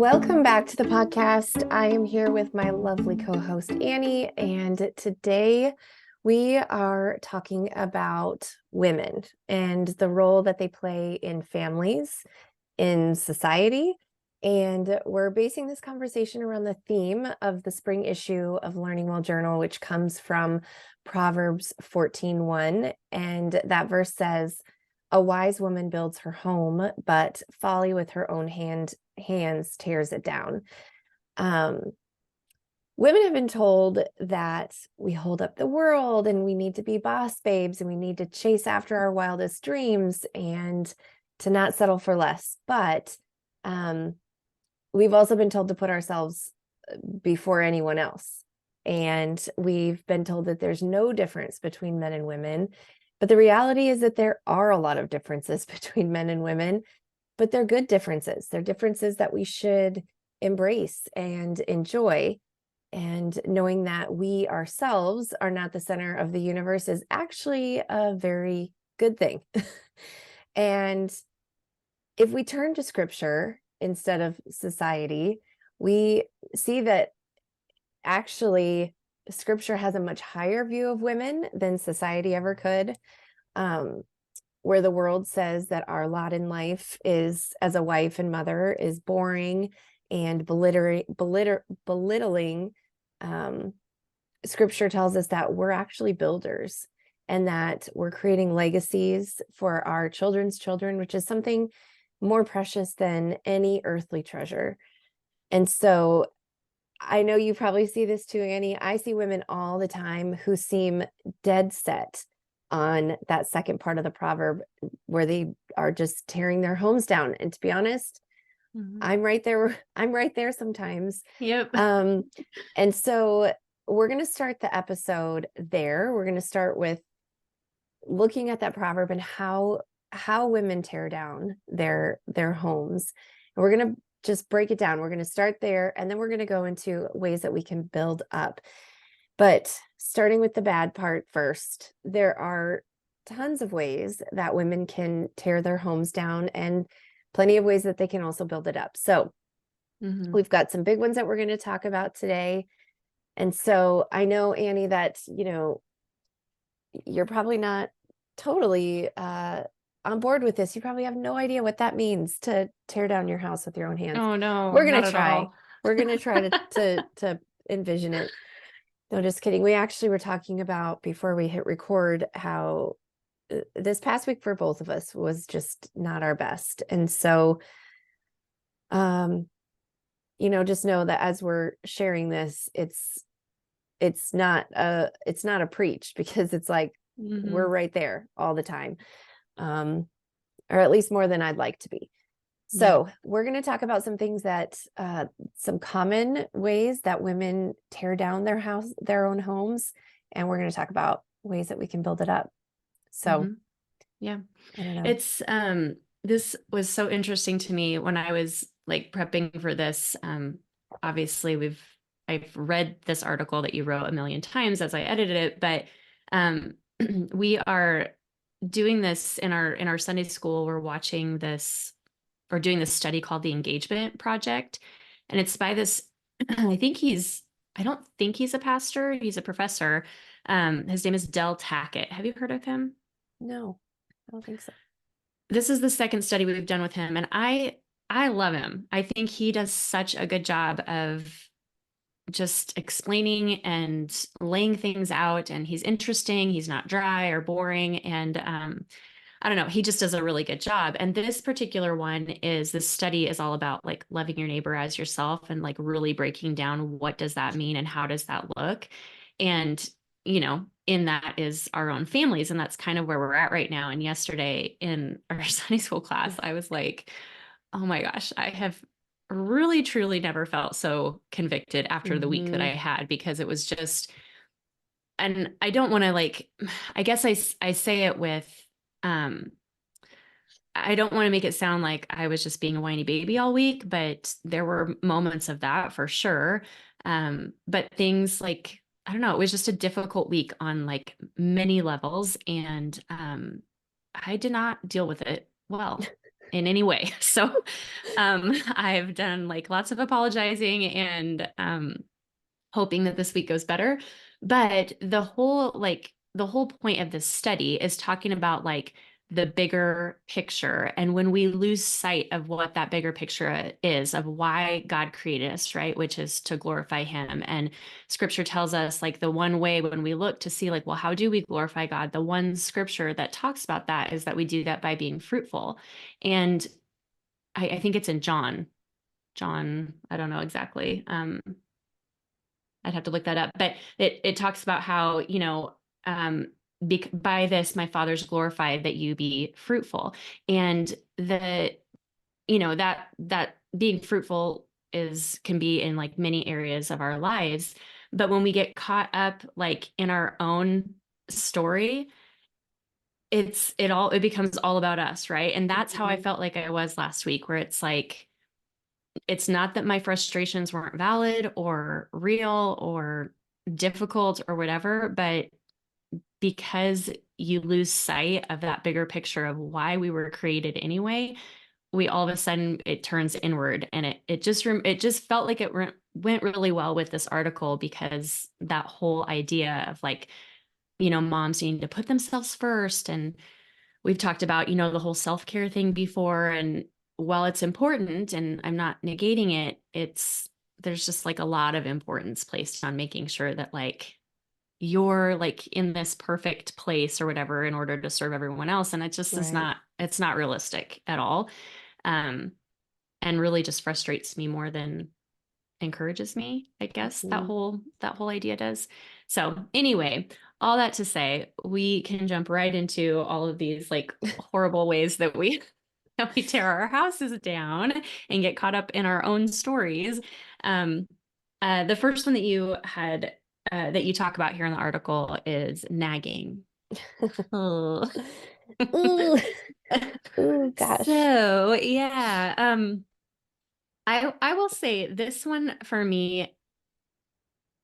Welcome back to the podcast. I am here with my lovely co-host Annie, and today we are talking about women and the role that they play in families, in society. And we're basing this conversation around the theme of the spring issue of Learning Well Journal, which comes from Proverbs 14:1. And that verse says, "A wise woman builds her home, but folly with her own hands tears it down." Um, Women have been told that we hold up the world and we need to be boss babes and we need to chase after our wildest dreams and to not settle for less. But we've also been told to put ourselves before anyone else. And we've been told that there's no difference between men and women. But the reality is that there are a lot of differences between men and women, but they're good differences. They're differences that we should embrace and enjoy. And knowing that we ourselves are not the center of the universe is actually a very good thing. And if we turn to scripture instead of society, we see that actually scripture has a much higher view of women than society ever could. Where the world says that our lot in life is, as a wife and mother, is boring and belittling. Scripture tells us that we're actually builders and that we're creating legacies for our children's children, which is something more precious than any earthly treasure. And so I know you probably see this too, Annie. I see women all the time who seem dead set on that second part of the proverb where they are just tearing their homes down. And to be honest, I'm right there. I'm right there sometimes. Yep. And so we're going to start the episode there. We're going to start with looking at that proverb and how women tear down their homes. And we're going to just break it down. We're going to start there, and then we're going to go into ways that we can build up. But starting with the bad part first, there are tons of ways that women can tear their homes down and plenty of ways that they can also build it up. So we've got some big ones that we're going to talk about today. And so I know, Annie, that, you're probably not totally on board with this. You probably have no idea what that means to tear down your house with your own hands. Oh no, We're going not to at try. all. We're going to try to envision it. No, just kidding. We actually were talking about, before we hit record, how this past week for both of us was just not our best. And so, just know that as we're sharing this, it's not a preach, because it's like we're right there all the time, or at least more than I'd like to be. So we're going to talk about some things that some common ways that women tear down their own homes, and we're going to talk about ways that we can build it up. So yeah, I don't know. It's this was so interesting to me when I was like prepping for this. Obviously I've read this article that you wrote a million times as I edited it, but we are doing this in our Sunday school. We're watching this or doing this study called the Engagement Project. And it's by this, I don't think he's a pastor. He's a professor. His name is Del Tackett. Have you heard of him? No, I don't think so. This is the second study we've done with him. And I love him. I think he does such a good job of just explaining and laying things out. And he's interesting. He's not dry or boring. And I don't know, he just does a really good job. And this particular this study is all about like loving your neighbor as yourself and like really breaking down what does that mean and how does that look? And, in that is our own families. And that's kind of where we're at right now. And yesterday in our Sunday school class, I was like, oh my gosh, I have really, truly never felt so convicted after the week that I had, because it was just, and I don't want to I guess I say it with, I don't want to make it sound like I was just being a whiny baby all week, but there were moments of that for sure. But things like, I don't know, it was just a difficult week on like many levels. And I did not deal with it well. in any way. So I've done like lots of apologizing and hoping that this week goes better. But the whole point of this study is talking about like the bigger picture. And when we lose sight of what that bigger picture is, of why God created us, right? Which is to glorify him. And scripture tells us like the one way when we look to see like, well, how do we glorify God? The one scripture that talks about that is that we do that by being fruitful. And I think it's in John. John, I don't know exactly. I'd have to look that up, but it talks about how, by this, my father's glorified that you be fruitful. And that being fruitful can be in like many areas of our lives. But when we get caught up like in our own story, it becomes all about us, right? And that's how I Mhm. felt like I was last week, where it's like, it's not that my frustrations weren't valid or real or difficult or whatever, but because you lose sight of that bigger picture of why we were created anyway, we all of a sudden it turns inward, and it just felt like went really well with this article, because that whole idea of like, moms needing to put themselves first. And we've talked about, the whole self-care thing before. And while it's important and I'm not negating it, there's just like a lot of importance placed on making sure that like you're like in this perfect place or whatever in order to serve everyone else. And it just is Right. not, it's not realistic at all. Um, and really just frustrates me more than encourages me, I guess. that Mhm. whole that whole idea does. So anyway, all that to say, we can jump right into all of these like horrible ways that we that we tear our houses down and get caught up in our own stories. um the first one that you talk about here in the article is nagging. Oh. Ooh, ooh, gosh. So yeah, I will say this one for me,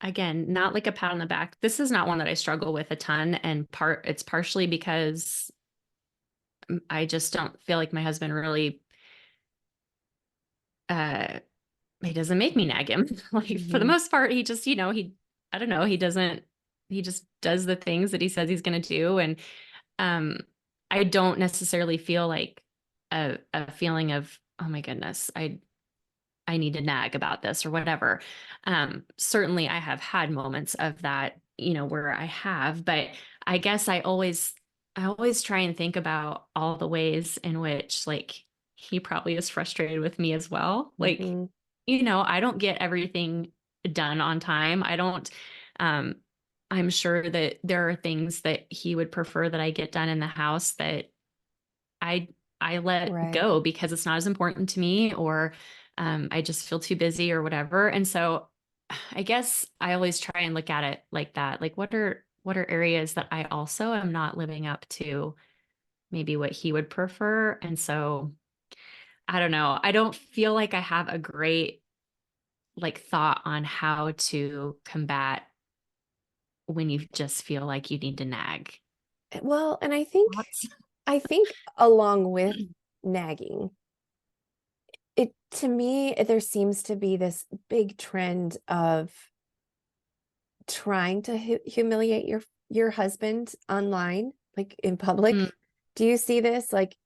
again, not like a pat on the back. This is not one that I struggle with a ton, and it's partially because I just don't feel like my husband really uh he doesn't make me nag him. Like for the Mhm. most part, he just, I don't know, he just does the things that he says he's going to do. And um I don't necessarily feel like a feeling of, oh my goodness, I need to nag about this or whatever. Certainly I have had moments of that, where I have, but I guess I always try and think about all the ways in which like he probably is frustrated with me as well. Like, Mhm. I don't get everything done on time. Um, I'm sure that there are things that he would prefer that I get done in the house that I I let Right. go because it's not as important to me, or I just feel too busy or whatever. And so I guess I always try and look at it like that. Like what are areas that I also am not living up to maybe what he would prefer. And so I don't know. I don't feel like I have a great like thought on how to combat when you just feel like you need to nag. Well, and I think along with nagging, to me, there seems to be this big trend of trying to humiliate your husband online, like in Mm, public. Do you see this? Like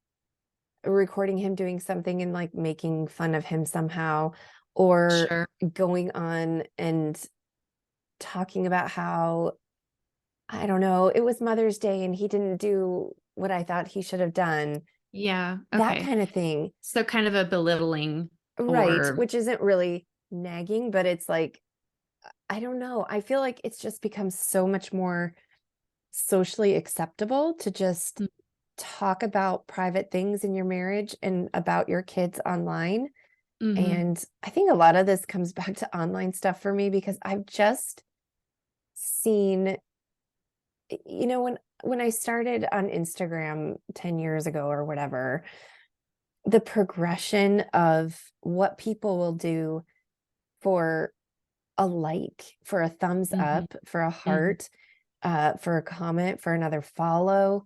recording him doing something and like making fun of him somehow, or sure. going on and talking about how, I don't know, it was Mother's Day and he didn't do what I thought he should have done, Yeah. that Okay. kind of thing. So kind of a belittling Right, or which isn't really nagging, but it's like, I don't know. I feel like it's just become so much more socially acceptable to just talk about private things in your marriage and about your kids online. mm-hmm, And I think a lot of this comes back to online stuff for me because I've just seen, when I started on Instagram 10 years ago or whatever, the progression of what people will do for a like, for a thumbs mm-hmm, up, for a mm-hmm, heart, for a comment, for another follow.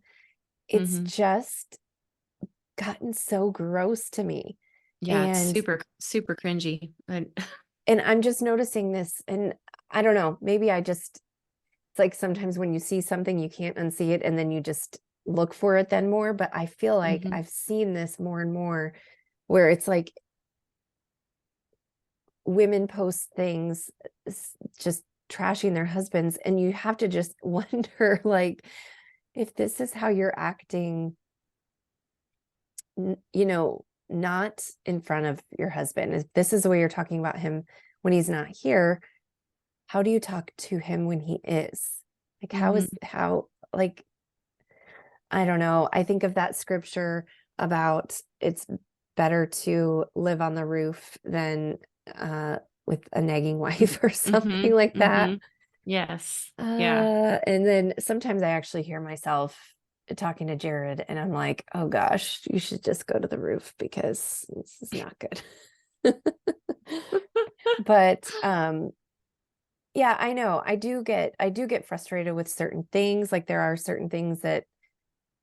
It's mm-hmm. just gotten so gross to me. Yeah, it's And super, super cringy. and I'm just noticing this, and I don't know, maybe it's like sometimes when you see something, you can't unsee it, and then you just look for it then more. But I feel like Mhm. I've seen this more and more where it's like women post things just trashing their husbands, and you have to just wonder, like, if this is how you're acting, not in front of your husband, if this is the way you're talking about him when he's not here, how do you talk to him when he is? Like, Mhm. like, I don't know. I think of that scripture about it's better to live on the roof than with a nagging wife or something Mhm. like that. Mhm. Yes. Yeah. And then sometimes I actually hear myself talking to Jared, and I'm like, oh gosh, you should just go to the roof because this is not good. But yeah, I know. I do get frustrated with certain things. Like there are certain things that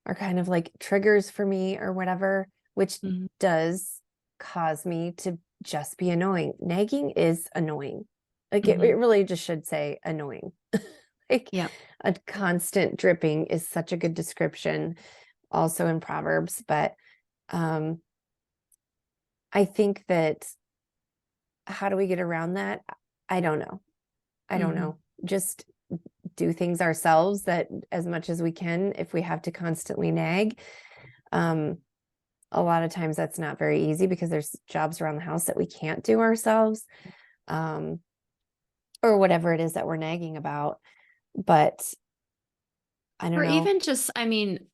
are kind of like triggers for me or whatever, which Mhm. does cause me to just be annoying. Nagging is annoying. Like it Mhm. really just should say annoying. Like Yep. a constant dripping is such a good description, also in Proverbs. But um, I think that how do we get around that? I don't know. I don't Mhm. know. Just do things ourselves that as much as we can if we have to constantly nag. Um, a lot of times that's not very easy because there's jobs around the house that we can't do ourselves, um, or whatever it is that we're nagging about. But I don't Or know. even just, I mean,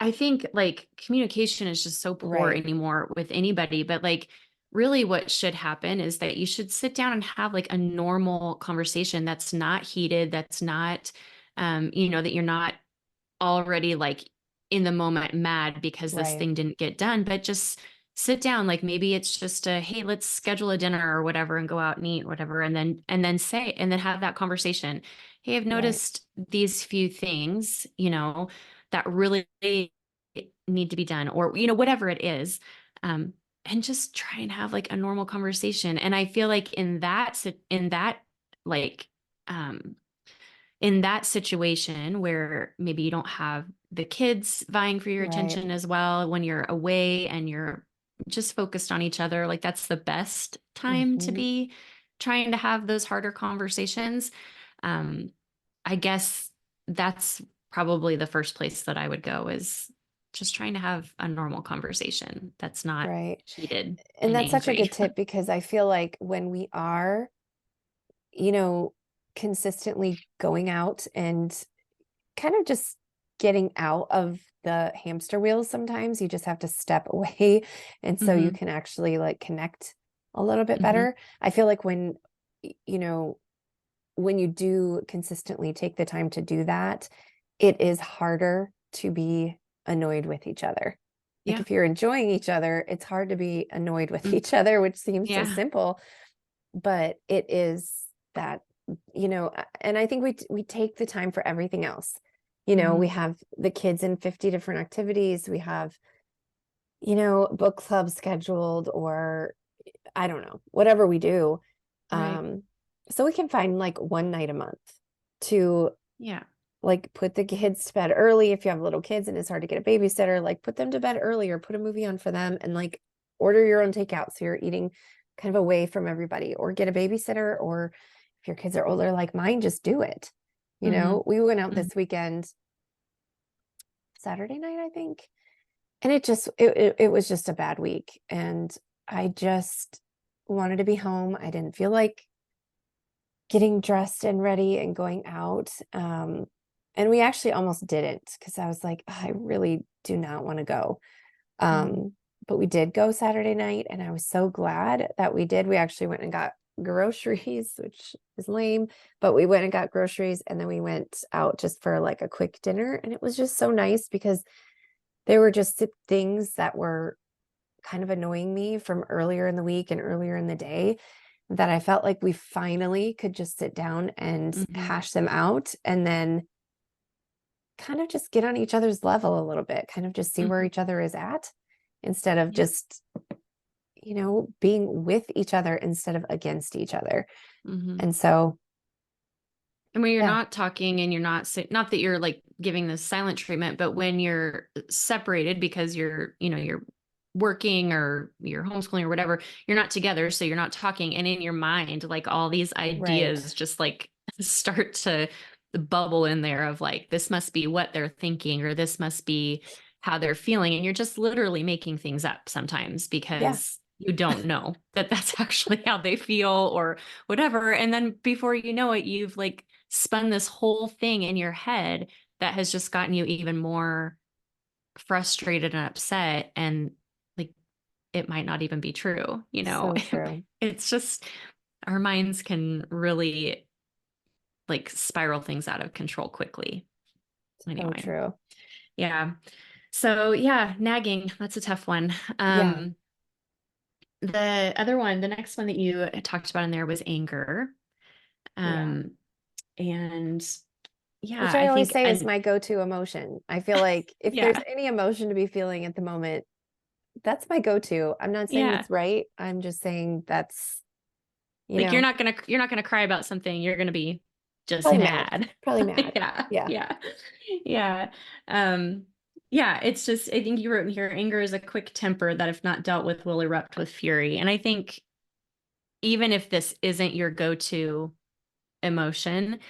I think like communication is just so poor Right, anymore with anybody, but like really what should happen is that you should sit down and have like a normal conversation that's not heated, that's not that you're not already like in the moment mad because this right, thing didn't get done, but just sit down. Like maybe it's just a, hey, let's schedule a dinner or whatever and go out and eat, whatever. And then have that conversation. Hey, I've right, noticed these few things, that really need to be done, or, whatever it is. And just try and have like a normal conversation. And I feel like like, um, in that situation where maybe you don't have the kids vying for your right. attention as well when you're away and you're just focused on each other, like that's the best time to Hmm. be trying to have those harder conversations. um I guess that's probably the first place that I would go, is just trying to have a normal conversation that's not Right. heated And and that's such a angry. good tip because I feel like when we are, you know, consistently going out and kind of just getting out of the hamster wheels, sometimes you just have to step away. And so you Hmm. can actually like connect a little bit Hmm. better. I feel like you know, when you do consistently take the time to do that, it is harder to be annoyed with each other. Like Yeah. if you're enjoying each other, it's hard to be annoyed with Mm. each other, which seems so Yeah. simple, but it is that, and I think we take the time for everything else. We Hmm. have the kids in 50 different activities. We have, book club scheduled, or I don't know, whatever we do. Right. Um, so we can find like one night a month to Yeah. like put the kids to bed early. If you have little kids and it's hard to get a babysitter, like put them to bed early or put a movie on for them, and like order your own takeout so you're eating kind of away from everybody, or get a babysitter, or if your kids are older like mine, just do it. Hmm. We went out Hmm. this weekend, Saturday night, I think, and it was just a bad week, and I just wanted to be home. I didn't feel like getting dressed and ready and going out. And we actually almost didn't because I was like, "Oh, I really do not want to go." Hmm. Um, but we did go Saturday night, and I was so glad that we did. We actually went and got groceries, which is lame, but we went and got groceries, and then we went out just for like a quick dinner. And it was just so nice because there were just things that were kind of annoying me from earlier in the week and earlier in the day that I felt like we finally could just sit down and Hmm. hash them out. And then kind of just get on each other's level a little bit, kind of just see where Mhm. each other is at instead of Yeah. just, being with each other instead of against each other. Mhm. And so, And when you're yeah, not talking and you're not not that you're like giving the silent treatment, but when you're separated because you're working or you're homeschooling or whatever, you're not together, so you're not talking. And in your mind, like all these right. ideas just like start to bubble in there of like, this must be what they're thinking, or this must be how they're feeling. And you're just literally making things up sometimes Yeah, because you don't know that that's actually how they feel or whatever. And then before you know it, you've like spun this whole thing in your head that has just gotten you even more frustrated and upset. And like, it might not even be true, you know? so true. It's just our minds can really like spiral things out of control quickly. So Anyway, true. yeah. So yeah, nagging, that's a tough one. Yeah, The other one, the next one that you talked about in there was anger. yeah. Um, and yeah, Which I I always think, say is and my go-to emotion. I feel like if there's yeah, any emotion to be feeling at the moment, that's my go-to. I'm not saying yeah. it's right. I'm just saying that's, you Like know, you're not gonna cry about something. You're gonna be just probably mad. mad. Probably mad. Yeah, Yeah. yeah, yeah. Um, yeah, it's just I think you wrote in here, anger is a quick temper that if not dealt with will erupt with fury. And I think even if this isn't your go-to emotion,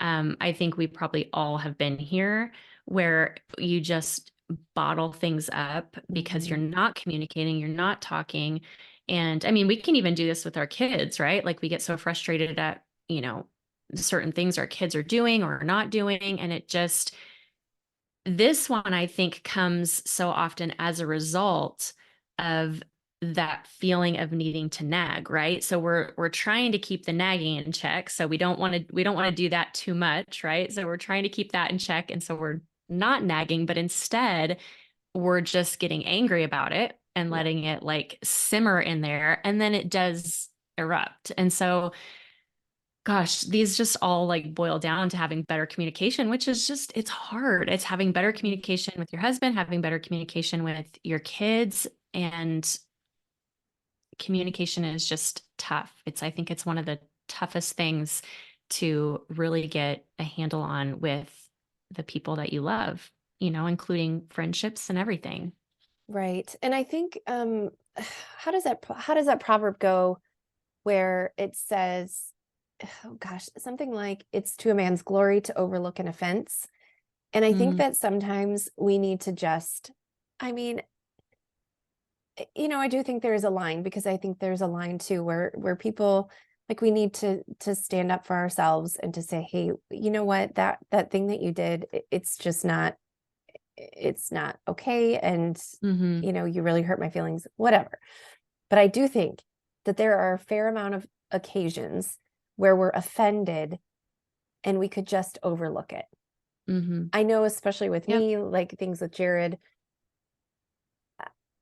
I think we probably all have been here where you just bottle things up because you're Mhm. not communicating, you're not talking. And I mean, we can even do this with our kids, right? Like we get so frustrated at, certain things our kids are doing or not doing. And it just, this one, I think, comes so often as a result of that feeling of needing to nag, right? So we're trying to keep the nagging in check. So we don't want to do that too much, right? So we're trying to keep that in check. And so we're not nagging, but instead we're just getting angry about it and Yeah. letting it like simmer in there. And then it does erupt. And so gosh, these just all like boil down to having better communication, which is just, it's hard. It's having better Mhm. communication with your husband, having better communication with your kids, and communication is just tough. I think it's one of the toughest things to really get a handle on with the people that you love, including friendships and everything. Right. And I think how does that proverb go where it says, oh gosh, something like it's to a man's glory to overlook an offense. And I think Mm, that sometimes we need to just, I mean, I do think there is a line, because I think there's a line too where people, like, we need to stand up for ourselves and to say, hey, you know what, that thing that you did, it's not okay, and hmm you really hurt my feelings, whatever. But I do think that there are a fair amount of occasions where we're offended and we could just overlook it. hmm I know, especially with Yep. me, like things with Jared,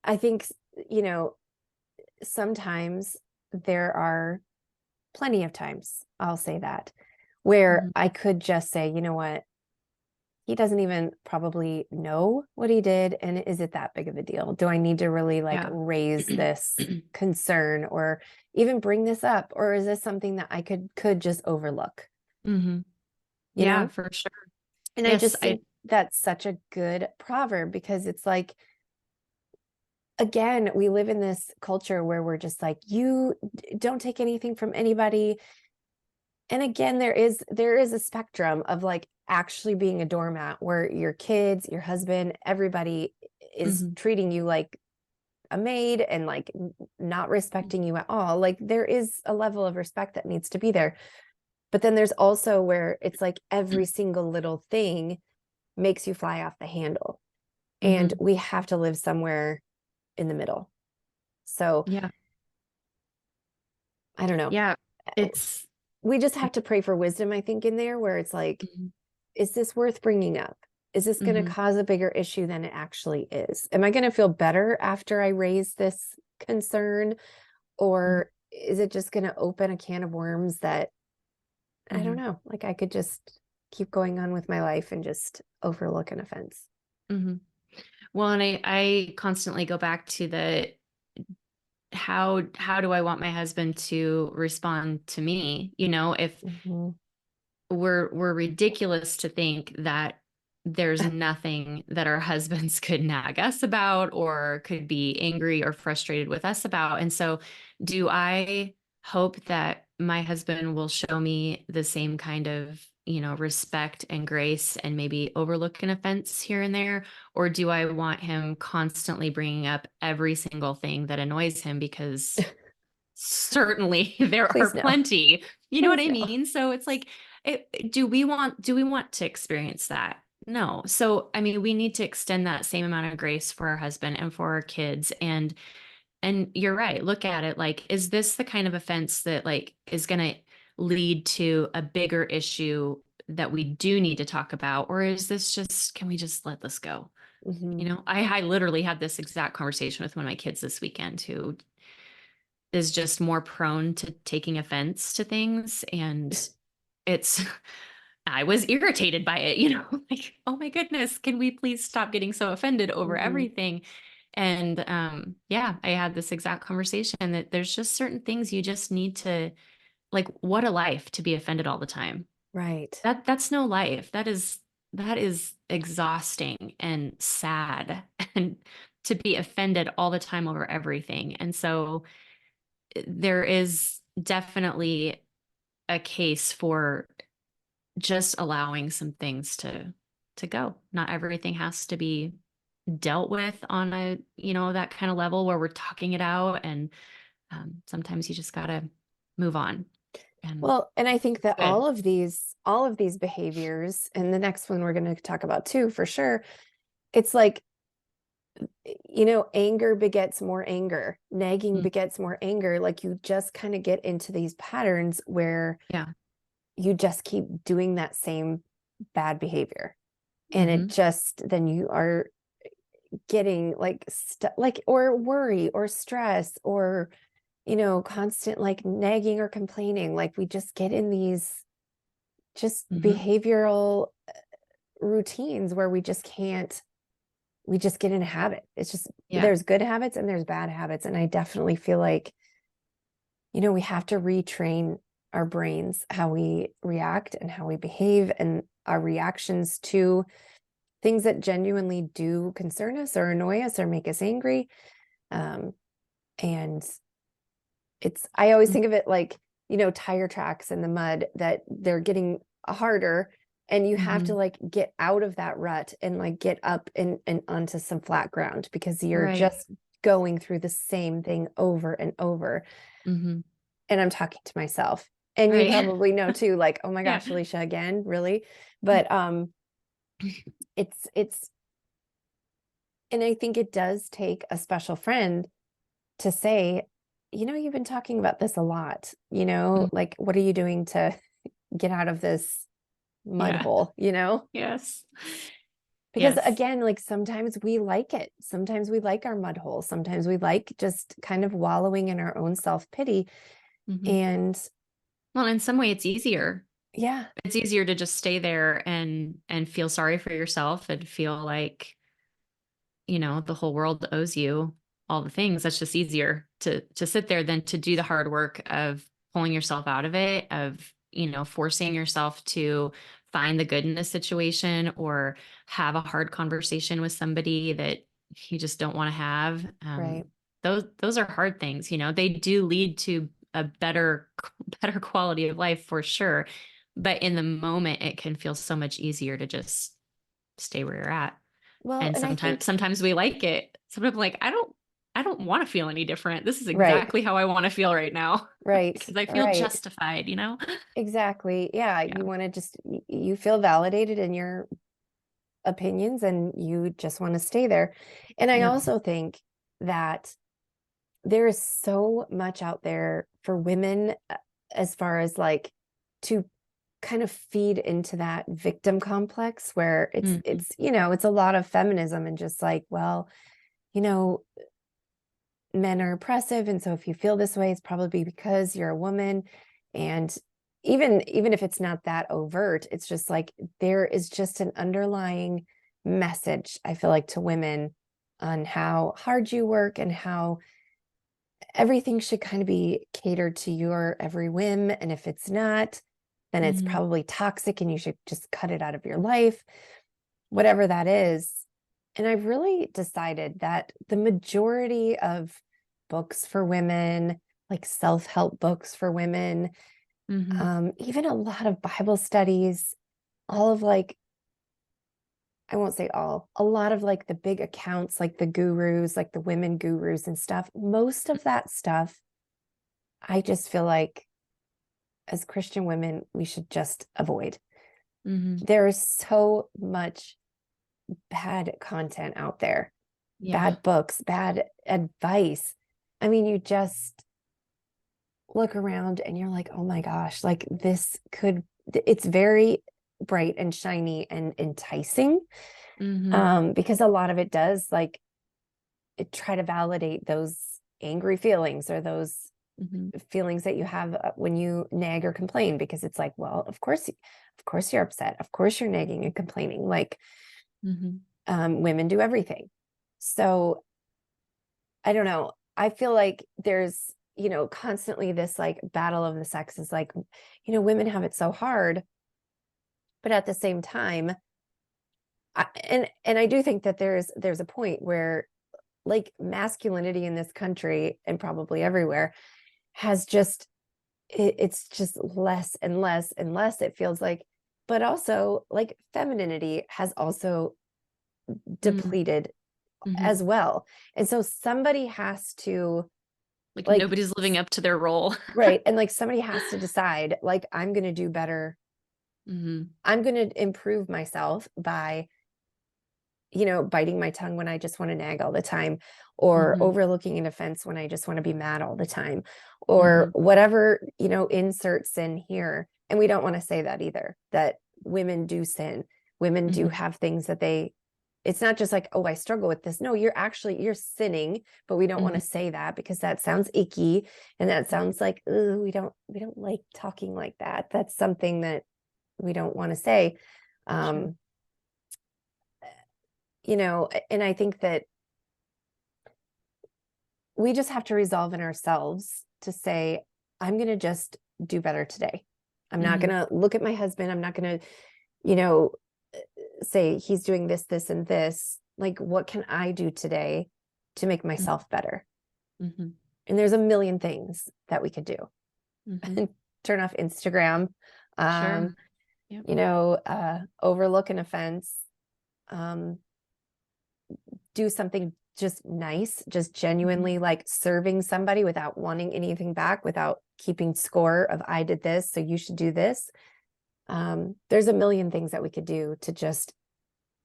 I think, you know, sometimes there are plenty of times, I'll say that, where hmm I could just say, you know what, he doesn't even probably know what he did. And is it that big of a deal? Do I need to really like Yeah. raise this concern or even bring this up? Or is this something that I could just overlook, hmm you Yeah, know? for sure. And I Yes, just think that's such a good proverb, because it's like, again, we live in this culture where we're just like, you don't take anything from anybody. And again, there is a spectrum of like actually being a doormat where your kids, your husband, everybody is hmm treating you like a maid and like not respecting you at all. Like, there is a level of respect that needs to be there. But then there's also where it's like every single little thing makes you fly off the handle. And hmm we have to live somewhere in the middle. So Yeah. I don't know. Yeah. It's We just have to pray for wisdom, I think, in there, where it's like, mhm, is this worth bringing up? Is this going to mhm, cause a bigger issue than it actually is? Am I going to feel better after I raise this concern? mhm, Or is it just going to open a can of worms that I don't mhm. know? Like, I could just keep going on with my life and just overlook an offense. Mhm. Well, and I constantly go back to the how do I want my husband to respond to me? If Mhm. we're ridiculous to think that there's nothing that our husbands could nag us about or could be angry or frustrated with us about. And so, do I hope that my husband will show me the same kind of, respect and grace and maybe overlook an offense here and there? Or do I want him constantly bringing up every single thing that annoys him? Because certainly there are Please no. plenty. You know what Please I no. mean? So it's like, do we want to experience that? No. So I mean, we need to extend that same amount of grace for our husband and for our kids. And you're right. Look at it like, is this the kind of offense that like is going to lead to a bigger issue that we do need to talk about? Or is this just, can we just let this go? Mhm. I literally had this exact conversation with one of my kids this weekend who is just more prone to taking offense to things. And it's, I was irritated by it, like, oh my goodness, can we please stop getting so offended over Mhm. everything? And yeah, I had this exact conversation that there's just certain things you just need to, like, what a life to be offended all the time. Right. That's no life. That is exhausting and sad and to be offended all the time over everything. And so there is definitely a case for just allowing some things to go. Not everything has to be dealt with on a, that kind of level where we're talking it out. And sometimes you just gotta move on. And Well, and I think that good. all of these behaviors, and the next one we're going to talk about too, for sure, it's like, anger begets more anger, nagging Mm, begets more anger. Like you just kind of get into these patterns where yeah. you just keep doing that same bad behavior. And it Hmm. just, then you are getting like, like, or worry or stress or, constant like nagging or complaining. Like we just get in these just Hmm. behavioral routines where we just get in a habit. It's just, Yeah. there's good habits and there's bad habits. And I definitely feel like, we have to retrain our brains, how we react and how we behave and our reactions to things that genuinely do concern us or annoy us or make us angry. Um, and I always think of it like, tire tracks in the mud that they're getting harder and you have to Hmm. like get out of that rut and like get up and onto some flat ground because you're Right. just going through the same thing over and over. Hmm. And I'm talking to myself. And you Right. probably know too, like, oh my Yeah. gosh, Alicia, again, really? But it's and I think it does take a special friend to say, you've been talking about this a lot, Mm, like what are you doing to get out of this mud yeah. hole? Yes. Because Yes. again, like sometimes we like it. Sometimes we like our mud hole. Sometimes we like just kind of wallowing in our own self-pity. Hmm. And Well, in some way it's easier. yeah, It's easier to just stay there and feel sorry for yourself and feel like, the whole world owes you all the things. That's just easier to sit there than to do the hard work of pulling yourself out of it, of, forcing yourself to find the good in a situation or have a hard conversation with somebody that you just don't want to have. right. Those are hard things, they do lead to a better quality of life for sure. But in the moment, it can feel so much easier to just stay where you're at. Well, And and I sometimes think, sometimes we like it. Sometimes I'm like, I don't want to feel any different. This is right, exactly how I want to feel right now right, because I feel right. justified. Exactly. Yeah. Yeah. You want to just, you feel validated in your opinions and you just want to stay there. And I Yep. also think that there is so much out there for women as far as like to kind of feed into that victim complex where Mhm. it's a lot of feminism and just like, well, you know, men are oppressive and so if you feel this way it's probably because you're a woman and even if it's not that overt, it's just like there is just an underlying message, I feel like, to women on how hard you work and how everything should kind of be catered to your every whim. And if it's not, then it's Mhm. probably toxic and you should just cut it out of your life, whatever that is. And I've really decided that the majority of books for women, like self-help books for women, Mhm. even a lot of Bible studies, all of like, I won't say all, a lot of like the big accounts, like the gurus, like the women gurus and stuff, most of that stuff, I just feel like as Christian women, we should just avoid. Mhm. There is so much bad content out there, Yeah. bad books, bad advice. I mean, you just look around and you're like, oh my gosh, like this could, it's very bright and shiny and enticing. Mhm. Because a lot of it does like try to validate those angry feelings or those Mhm. feelings that you have when you nag or complain, because it's like, well, of course you're upset, of course you're nagging and complaining, like Mhm. women do everything. So I don't know, I feel like there's, constantly this like battle of the sexes, like, women have it so hard, but at the same time, and I do think that there's a point where like masculinity in this country and probably everywhere has just it's just less and less and less, it feels like. But also like femininity has also Mm. depleted Mhm. as well. And so somebody has to Like like nobody's living up to their role. right, and like somebody has to decide, like, I'm going to do better, Mhm. I'm going to improve myself by biting my tongue when I just want to nag all the time, or Mhm. overlooking an offense when I just want to be mad all the time, or Mhm. whatever, inserts in here. And we don't want to say that either, that women do sin. Women do Mhm. have things that it's not just like, oh, I struggle with this. No, you're sinning, but we don't want Mhm. to say that because that sounds icky. And that sounds like, ooh, we don't like talking like that. That's something that we don't want to say. Sure. Um, and I think that we just have to resolve in ourselves to say, I'm going to just do better today. I'm not going Mhm. to look at my husband. I'm not going to, you know, say he's doing this, this, and this. Like, what can I do today to make Mhm. myself better? Mhm. And there's a million things that we could do. Mhm. Turn off Instagram, Sure. um, Yep. overlook an offense, um, do something just nice, just Mhm. genuinely like serving somebody without wanting anything back, without keeping score of I did this, so you should do this. There's a million things that we could do to just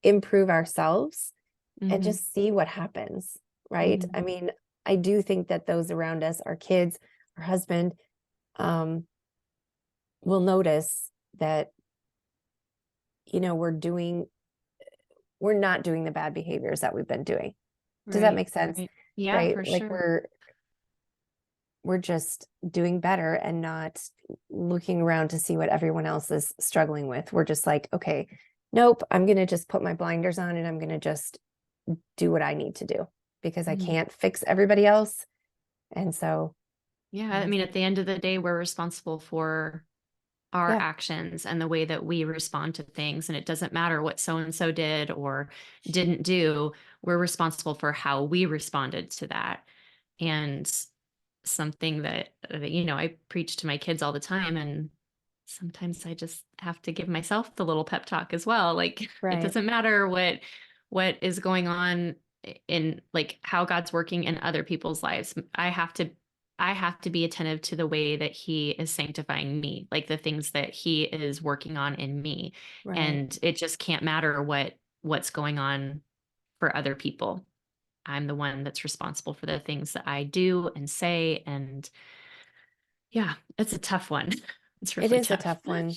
improve ourselves and Mhm. just see what happens, right? Mhm. I mean, I do think that those around us, our kids, our husband, um, will notice that, we're not doing the bad behaviors that we've been doing. Does that Right. make sense? Right. Yeah, Right? for Like sure. we're just doing better and not looking around to see what everyone else is struggling with. We're just like, okay, nope, I'm going to just put my blinders on and I'm going to just do what I need to do because I Mhm. can't fix everybody else. And so, Yeah, I um, mean, at the end of the day, we're responsible for our yeah, actions and the way that we respond to things. And it doesn't matter what so and so did or didn't do, we're responsible for how we responded to that. And something that I preach to my kids all the time. And sometimes I just have to give myself the little pep talk as well. Like it right, doesn't matter what is going on in like how God's working in other people's lives. I have to be attentive to the way that he is sanctifying me, like the things that he is working on in me. right. And it just can't matter what's going on for other people. I'm the one that's responsible for the things that I do and say. And yeah, it's a tough one. It's It really is a tough. tough one.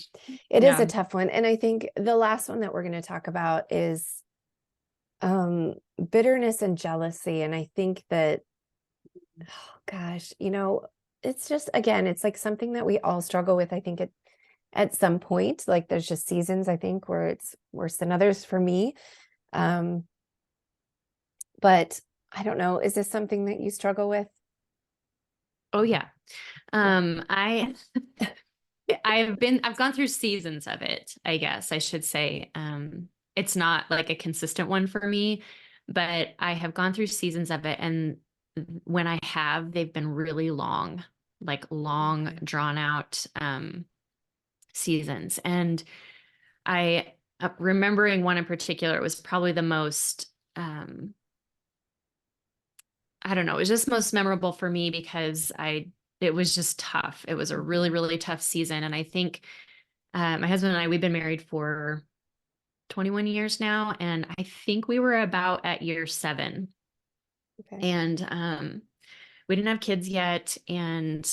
It is a Yeah. tough one. And I think the last one that we're going to talk about is bitterness and jealousy. And I think that, oh gosh, it's just, again, it's like something that we all struggle with. I think at some point. Like there's just seasons, I think, where it's worse than others for me. But I don't know, is this something that you struggle with? Oh yeah. Yeah. I I've gone through seasons of it, I guess I should say. It's not like a consistent one for me, but I have gone through seasons of it. And when I have, they've been really long, like long, Okay. drawn out seasons. And I remembering one in particular, it was probably the most, I don't know, it was just most memorable for me because it was just tough. It was a really, Mhm. really tough season. And I think my husband and I, we've been married for 21 years now. And I think we were about at year 7. Okay. And we didn't have kids yet. And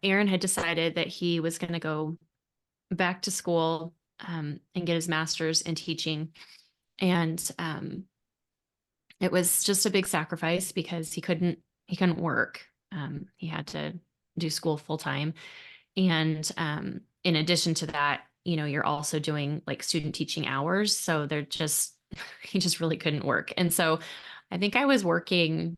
Aaron had decided that he was going to go back to school and get his master's in teaching. And it was just a big sacrifice because he couldn't work. He had to do school full time. And in addition to that, you're also doing like student teaching hours. So he just really couldn't work. And so I think I was working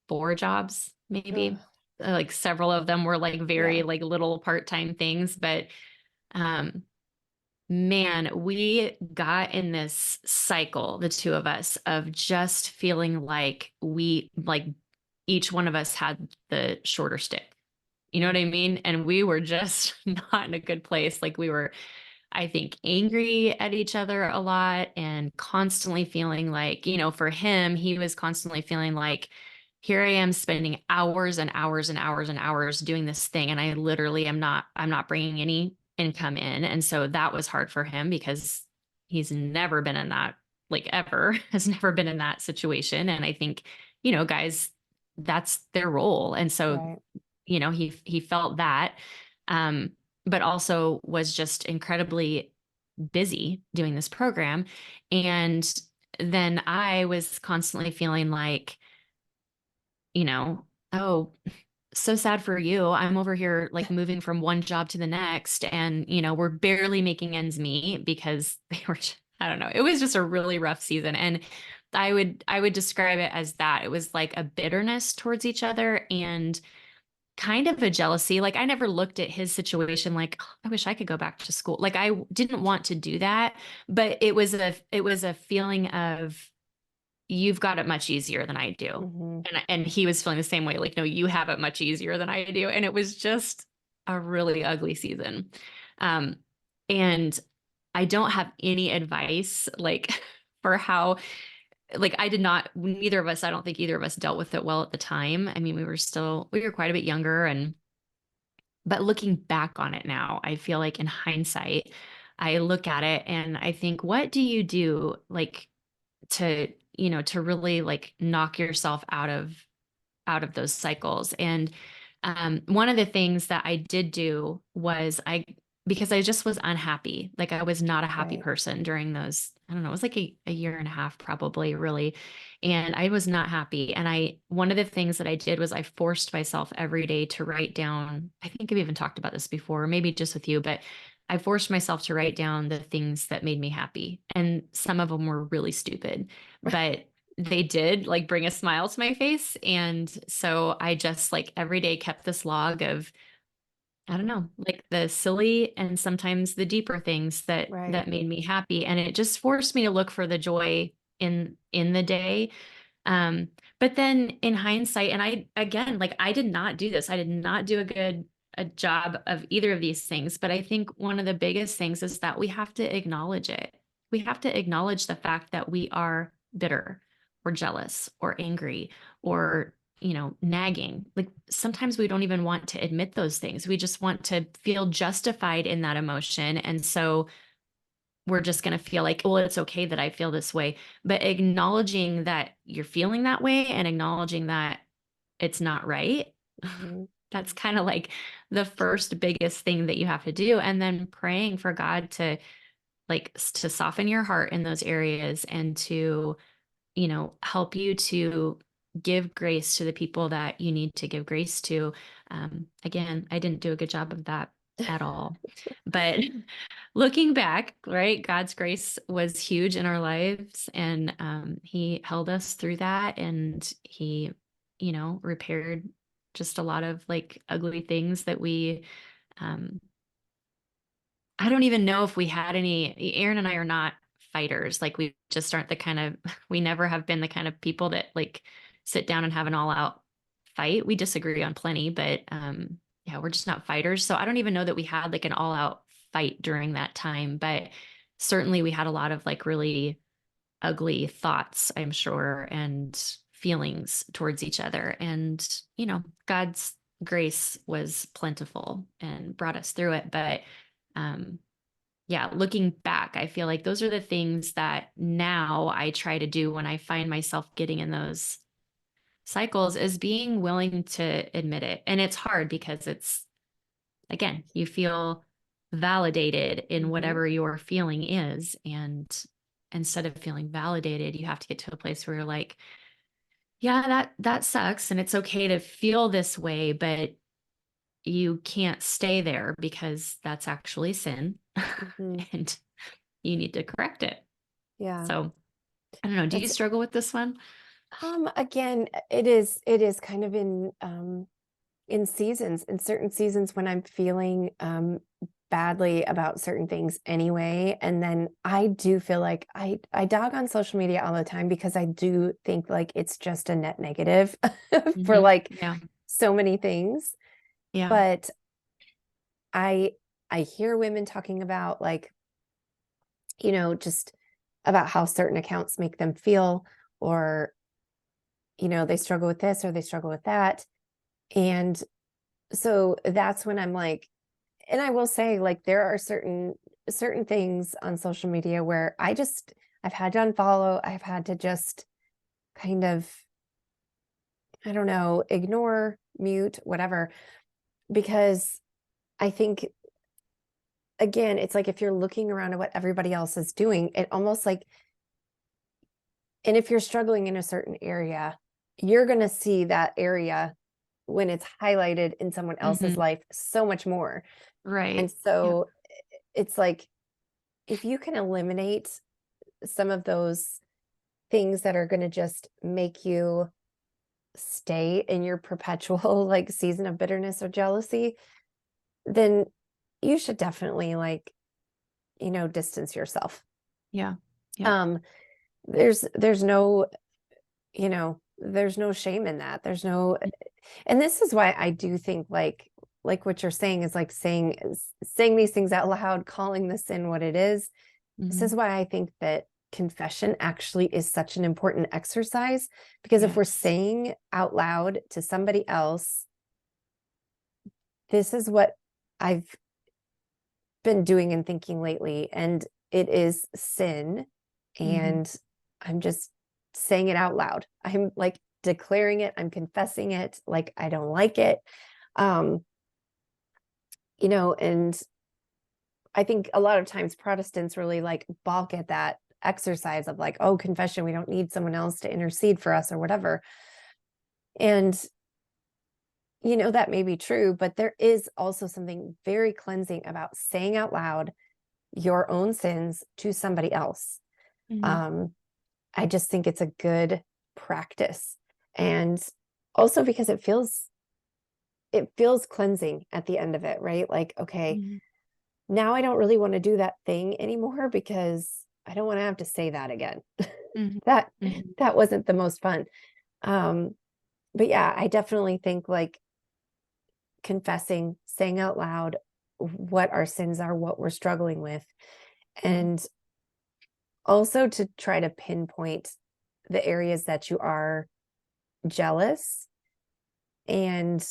4 jobs, Ugh. maybe. Like several of them were like Yeah. very like little part-time things. But um, man, we got in this cycle, the two of us, of just feeling like each one of us had the shorter stick. You know what I mean? And we were just not in a good place. Like we were, I think, angry at each other a lot and constantly feeling like, for him, he was constantly feeling like, here I am spending hours and hours and hours and hours doing this thing. And I literally I'm not bringing any income in. And so that was hard for him because he's never been in that, like ever, has never been in that situation. And I think, guys, that's their role. And so Right. he felt that, um, but also was just incredibly busy doing this program. And then I was constantly feeling like, oh, so sad for you. I'm over here like moving from one job to the next, and we're barely making ends meet because they were, I don't know, it was just a really rough season. And I would describe it as that. It was like a bitterness towards each other and kind of a jealousy. Like I never looked at his situation like, "Oh, I wish I could go back to school." Like I didn't want to do that, but it was a feeling of, you've got it much easier than I do. Hmm. And he was feeling the same way, like, no, you have it much easier than I do. And it was just a really ugly season. Um, and I don't have any advice like for how, like I did not, neither of us, I don't think either of us dealt with it well at the time. I mean, we were quite a bit younger, but looking back on it now, I feel like in hindsight, I look at it and I think, what do you do like to really like knock yourself out of those cycles? And one of the things that I did do was because I just was unhappy. Like I was not a happy Right. person during those, I don't know, it was like a year and a half probably really. And I was not happy. And one of the things that I did was I forced myself every day to write down, I think I've even talked about this before, maybe just with you, but I forced myself to write down the things that made me happy. And some of them were really stupid, but they did like bring a smile to my face. And so I just like every day kept this log of, I don't know, like the silly and sometimes the deeper things that Right. that made me happy. And it just forced me to look for the joy in the day. Um, but then in hindsight, and I again, like I did not do this. I did not do a job of either of these things. But I think one of the biggest things is that we have to acknowledge it. We have to acknowledge the fact that we are bitter or jealous or angry or nagging. Like sometimes we don't even want to admit those things. We just want to feel justified in that emotion. And so we're just going to feel like, well, it's okay that I feel this way. But acknowledging that you're feeling that way and acknowledging that it's not right, Hmm. that's kind of like the first biggest thing that you have to do. And then praying for God to to soften your heart in those areas and to, help you to give grace to the people that you need to give grace to. Again, I didn't do a good job of that at all. But looking back, right, God's grace was huge in our lives, and he held us through that, and he, repaired just a lot of like ugly things that we um I don't even know if we had any. Aaron and I are not fighters. Like we just aren't the kind of we never have been the kind of people that like sit down and have an all out fight. We disagree on plenty, but yeah, we're just not fighters. So I don't even know that we had like an all out fight during that time, but certainly we had a lot of like really ugly thoughts, I'm sure, and feelings towards each other. And, God's grace was plentiful and brought us through it. But um, yeah, looking back, I feel like those are the things that now I try to do when I find myself getting in those cycles, is being willing to admit it. And it's hard because it's, again, you feel validated in Mhm. whatever your feeling is. And instead of feeling validated, you have to get to a place where you're like, yeah, that sucks. And it's okay to feel this way, but you can't stay there because that's actually sin. Mhm. And you need to correct it. Yeah. So I don't know. Do you That's struggle with this one? again, it is kind of in seasons, in certain seasons when I'm feeling badly about certain things anyway. And then I do feel like I dog on social media all the time because I do think like it's just a net negative for like Yeah. so many things. Yeah. But I I hear women talking about like, just about how certain accounts make them feel, or, they struggle with this or they struggle with that. And so that's when I'm like, and I will say, like, there are certain things on social media where I've had to unfollow, I've had to just kind of, I don't know, ignore, mute, whatever, because I think, again, it's like if you're looking around at what everybody else is doing, it almost like, and if you're struggling in a certain area, you're going to see that area when it's highlighted in someone else's Hmm. life so much more. And Right. Yep. so it's like, if you can eliminate some of those things that are going to just make you stay in your perpetual like season of bitterness or jealousy, then you should definitely like, distance yourself. Yeah. Yep. Um, there's no, there's no shame in that. There's no, and this is why I do think like what you're saying is like saying these things out loud, calling this in what it is. This is Hmm. why I think that confession actually is such an important exercise, because if we're Yes. saying out loud to somebody else, this is what I've been doing and thinking lately, and it is sin, Hmm. and I'm just saying it out loud. I'm like declaring it, I'm confessing it, like I don't like it. Um, and I think a lot of times Protestants really like balk at that exercise of like, oh, confession, we don't need someone else to intercede for us or whatever. And, that may be true, but there is also something very cleansing about saying out loud your own sins to somebody else. Hmm. Um, I just think it's a good practice. And also because it feels cleansing at the end of it, right? Like, okay, Hmm. now I don't really want to do that thing anymore because I don't want to have to say that again. Hmm. that Hmm. that wasn't the most fun. Um, but yeah, I definitely think like confessing, saying out loud what our sins are, what we're struggling with, and also to try to pinpoint the areas that you are jealous, and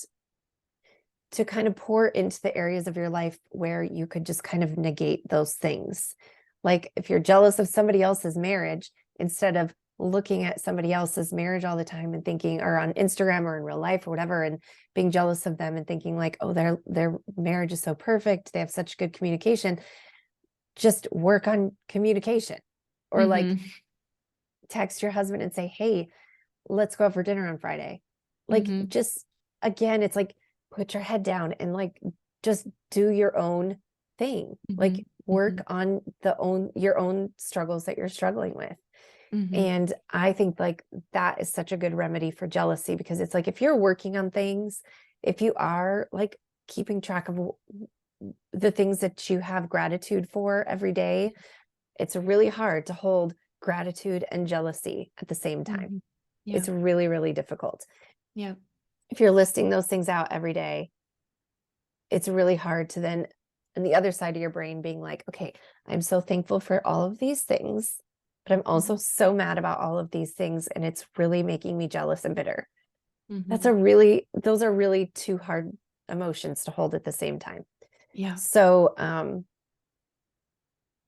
to kind of pour into the areas of your life where you could just kind of negate those things. Like if you're jealous of somebody else's marriage, instead of looking at somebody else's marriage all the time and thinking, or on Instagram or in real life or whatever, and being jealous of them and thinking like, oh, their marriage is so perfect, they have such good communication, just work on communication. Or like Hmm. text your husband and say, hey, let's go out for dinner on Friday. Like, Hmm. just, again, it's like put your head down and like just do your own thing, like work on your own struggles that you're struggling with. And I think like that is such a good remedy for jealousy, because it's like, if you're working on things, if you are like keeping track of the things that you have gratitude for every day, it's really hard to hold gratitude and jealousy at the same time. Yeah. It's really, really difficult. Yeah. If you're listing those things out every day, it's really hard to then, on the other side of your brain, being like, okay, I'm so thankful for all of these things, but I'm also so mad about all of these things, and it's really making me jealous and bitter. Those are really two hard emotions to hold at the same time. Yeah. So,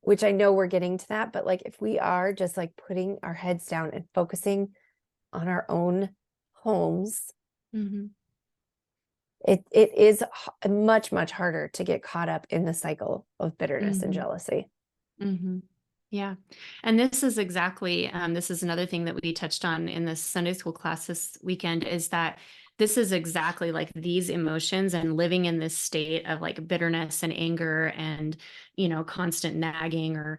which I know we're getting to that, but like, if we are just like putting our heads down and focusing on our own homes, it is much, much harder to get caught up in the cycle of bitterness and jealousy. Yeah. And this is exactly, this is another thing that we touched on in this Sunday school class this weekend, is that this is exactly like these emotions and living in this state of like bitterness and anger and, constant nagging or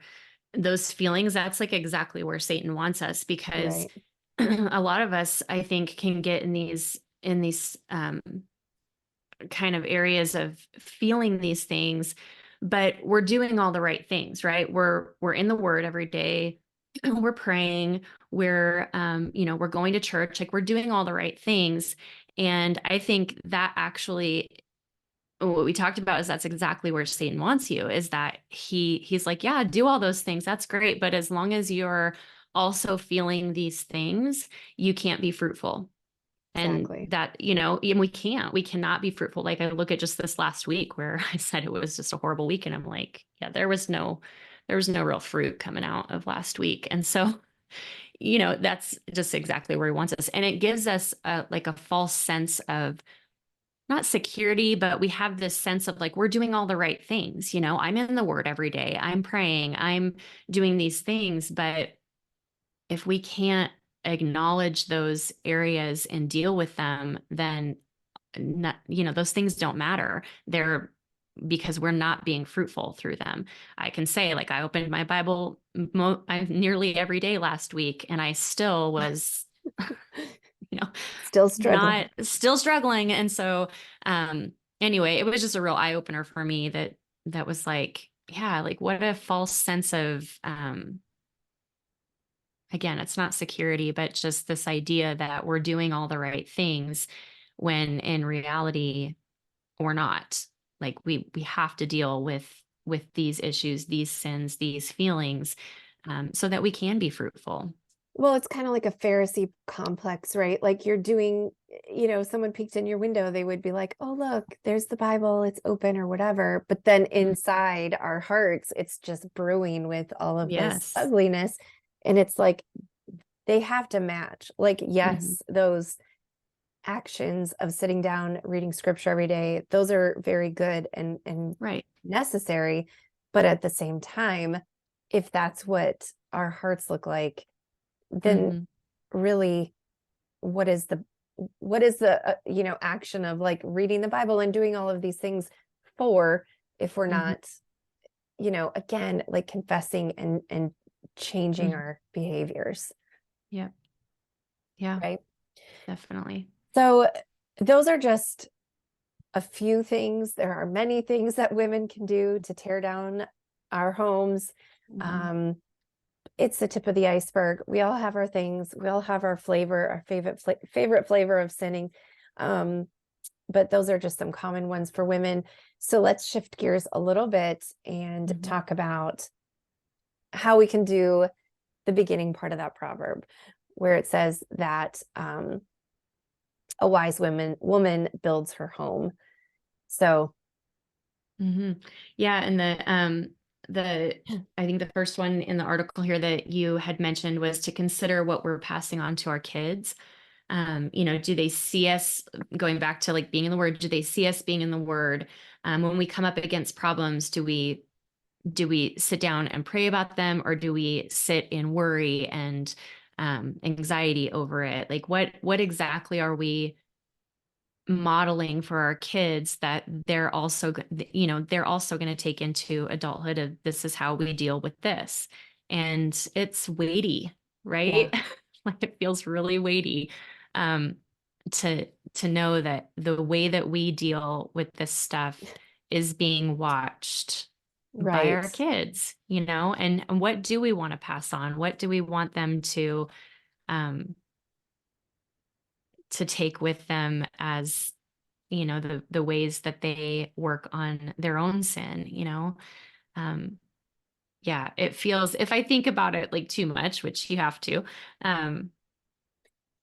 those feelings. That's like exactly where Satan wants us, because a lot of us, I think, can get in these kind of areas of feeling these things, but we're doing all the right things, right? We're in the word every day. We're praying, we're we're going to church, like we're doing all the right things. And I think that actually, what we talked about is that's exactly where Satan wants you, is that he's like, yeah, do all those things. That's great. But as long as you're also feeling these things, you can't be fruitful. And that, and we cannot be fruitful. Like I look at just this last week where I said it was just a horrible week. And I'm like, yeah, there was no real fruit coming out of last week. And so, that's just exactly where he wants us. And it gives us like a false sense of not security, but we have this sense of like, we're doing all the right things. I'm in the word every day. I'm praying, I'm doing these things. But if we can't acknowledge those areas and deal with them, then those things don't matter. They're because we're not being fruitful through them. I can say, like, I opened my Bible nearly every day last week, and I still was, still struggling. still struggling. And so, anyway, it was just a real eye opener for me that was like, yeah, like what a false sense of, again, it's not security, but just this idea that we're doing all the right things when in reality we're not. Like we have to deal with these issues, these sins, these feelings, so that we can be fruitful. Well, it's kind of like a Pharisee complex, right? Like you're doing, someone peeked in your window, they would be like, oh, look, there's the Bible, it's open or whatever. But then inside our hearts, it's just brewing with all of this ugliness. And it's like, they have to match. Like, yes, those actions of sitting down, reading scripture every day, those are very good and necessary. But at the same time, if that's what our hearts look like, then really, what is the action of like reading the Bible and doing all of these things for, if we're not, again, like confessing and changing our behaviors? Yeah. Right. Definitely. So those are just a few things. There are many things that women can do to tear down our homes. It's the tip of the iceberg. We all have our things. We all have our flavor, our favorite flavor of sinning. But those are just some common ones for women. So let's shift gears a little bit and talk about how we can do the beginning part of that proverb, where it says that a wise woman builds her home. So yeah, and I think the first one in the article here that you had mentioned was to consider what we're passing on to our kids. Do they see us, going back to like being in the word, do they see us being in the word? When we come up against problems, do we sit down and pray about them, or do we sit in worry and anxiety over it? Like what exactly are we modeling for our kids that they're also, they're also going to take into adulthood of this is how we deal with this. And it's weighty, Yeah. right? Like it feels really weighty um, to know that the way that we deal with this stuff is being watched by Right. our kids, and what do we want to pass on? What do we want them um, to take with them as the ways that they work on their own sin, um yeah, it feels, if I think about it like too much, which you have to, um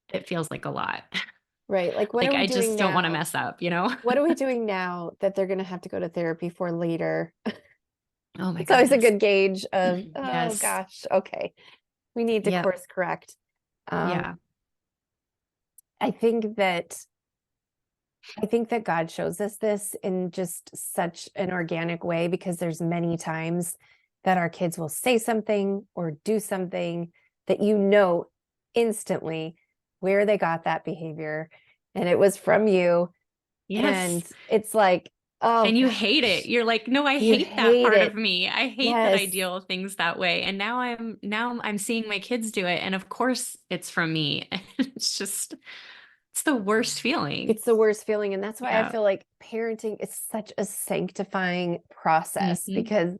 it feels like a lot. Right. Like, what are Like we I doing just don't want to now? mess up. What are we doing now that they're going to have to go to therapy for later? Oh my It's always a goodness. good gauge of, oh Yes. gosh, okay, we need to Yep. course correct. Um, Yeah. I think that I think that God shows us this in just such an organic way, because there's many times that our kids will say something or do something that instantly where they got that behavior, and it was from you. Yes. And it's like, oh And you hate it. gosh, You're like, no, I you hate that hate part of it. me. I hate that I Yes. deal with things that way. And now I'm seeing my kids do it. And of course it's from me. It's just, it's the worst feeling. It's the worst feeling. And that's why I Yeah. feel like parenting is such a sanctifying process, Hmm. because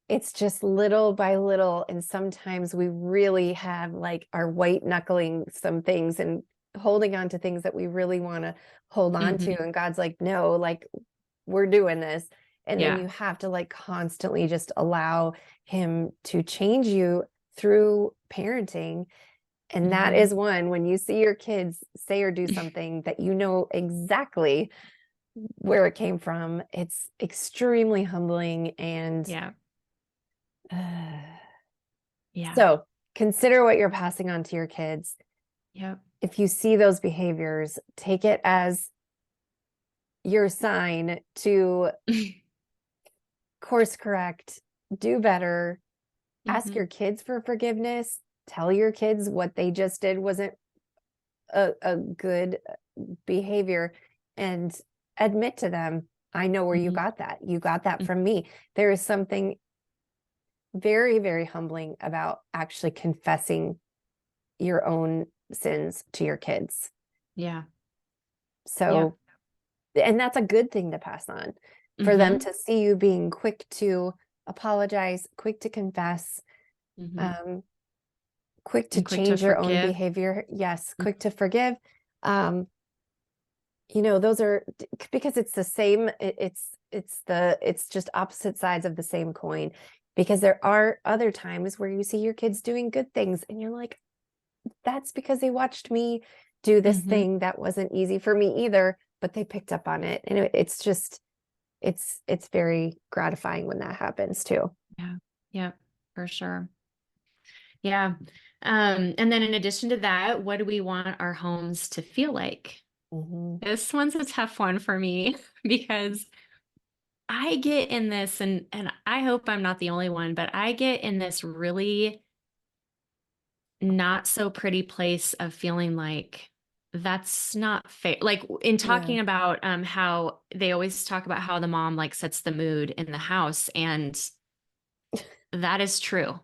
it's just little by little. And sometimes we really have like our white knuckling some things and holding on to things that we really want to hold on to. Hmm. And God's like, no, like, we're doing this. And then Yeah. you have to like constantly just allow him to change you through parenting. And that Hmm. is one, when you see your kids say or do something that you know exactly where it came from, it's extremely humbling. And Yeah. uh, Yeah. so consider what you're passing on to your kids. Yep. If you see those behaviors, take it as your sign to course correct, do better, ask Hmm. your kids for forgiveness, tell your kids what they just did wasn't a good behavior, and admit to them, I know where you Hmm. got that. You got that from me. There is something very, very humbling about actually confessing your own sins to your kids. Yeah. Yeah. So, and that's a good thing to pass on, for them Hmm. to see you being quick to apologize, quick to confess, Hmm. um, quick to And quick to change your own forgive. behavior. Yes, Mhm. quick to forgive. Um, those are, because it's the same, it's just opposite sides of the same coin, because there are other times where you see your kids doing good things and you're like, that's because they watched me do this Mhm. thing that wasn't easy for me either, but they picked up on it. And it's just, it's very gratifying when that happens too. Yeah. Yeah, for sure. Yeah. And then in addition to that, what do we want our homes to feel like? Mhm. This one's a tough one for me because I get in this, and I hope I'm not the only one, but I get in this really not so pretty place of feeling like that's not fair. Like in Yeah, talking about how they always talk about how the mom like sets the mood in the house, and that is true.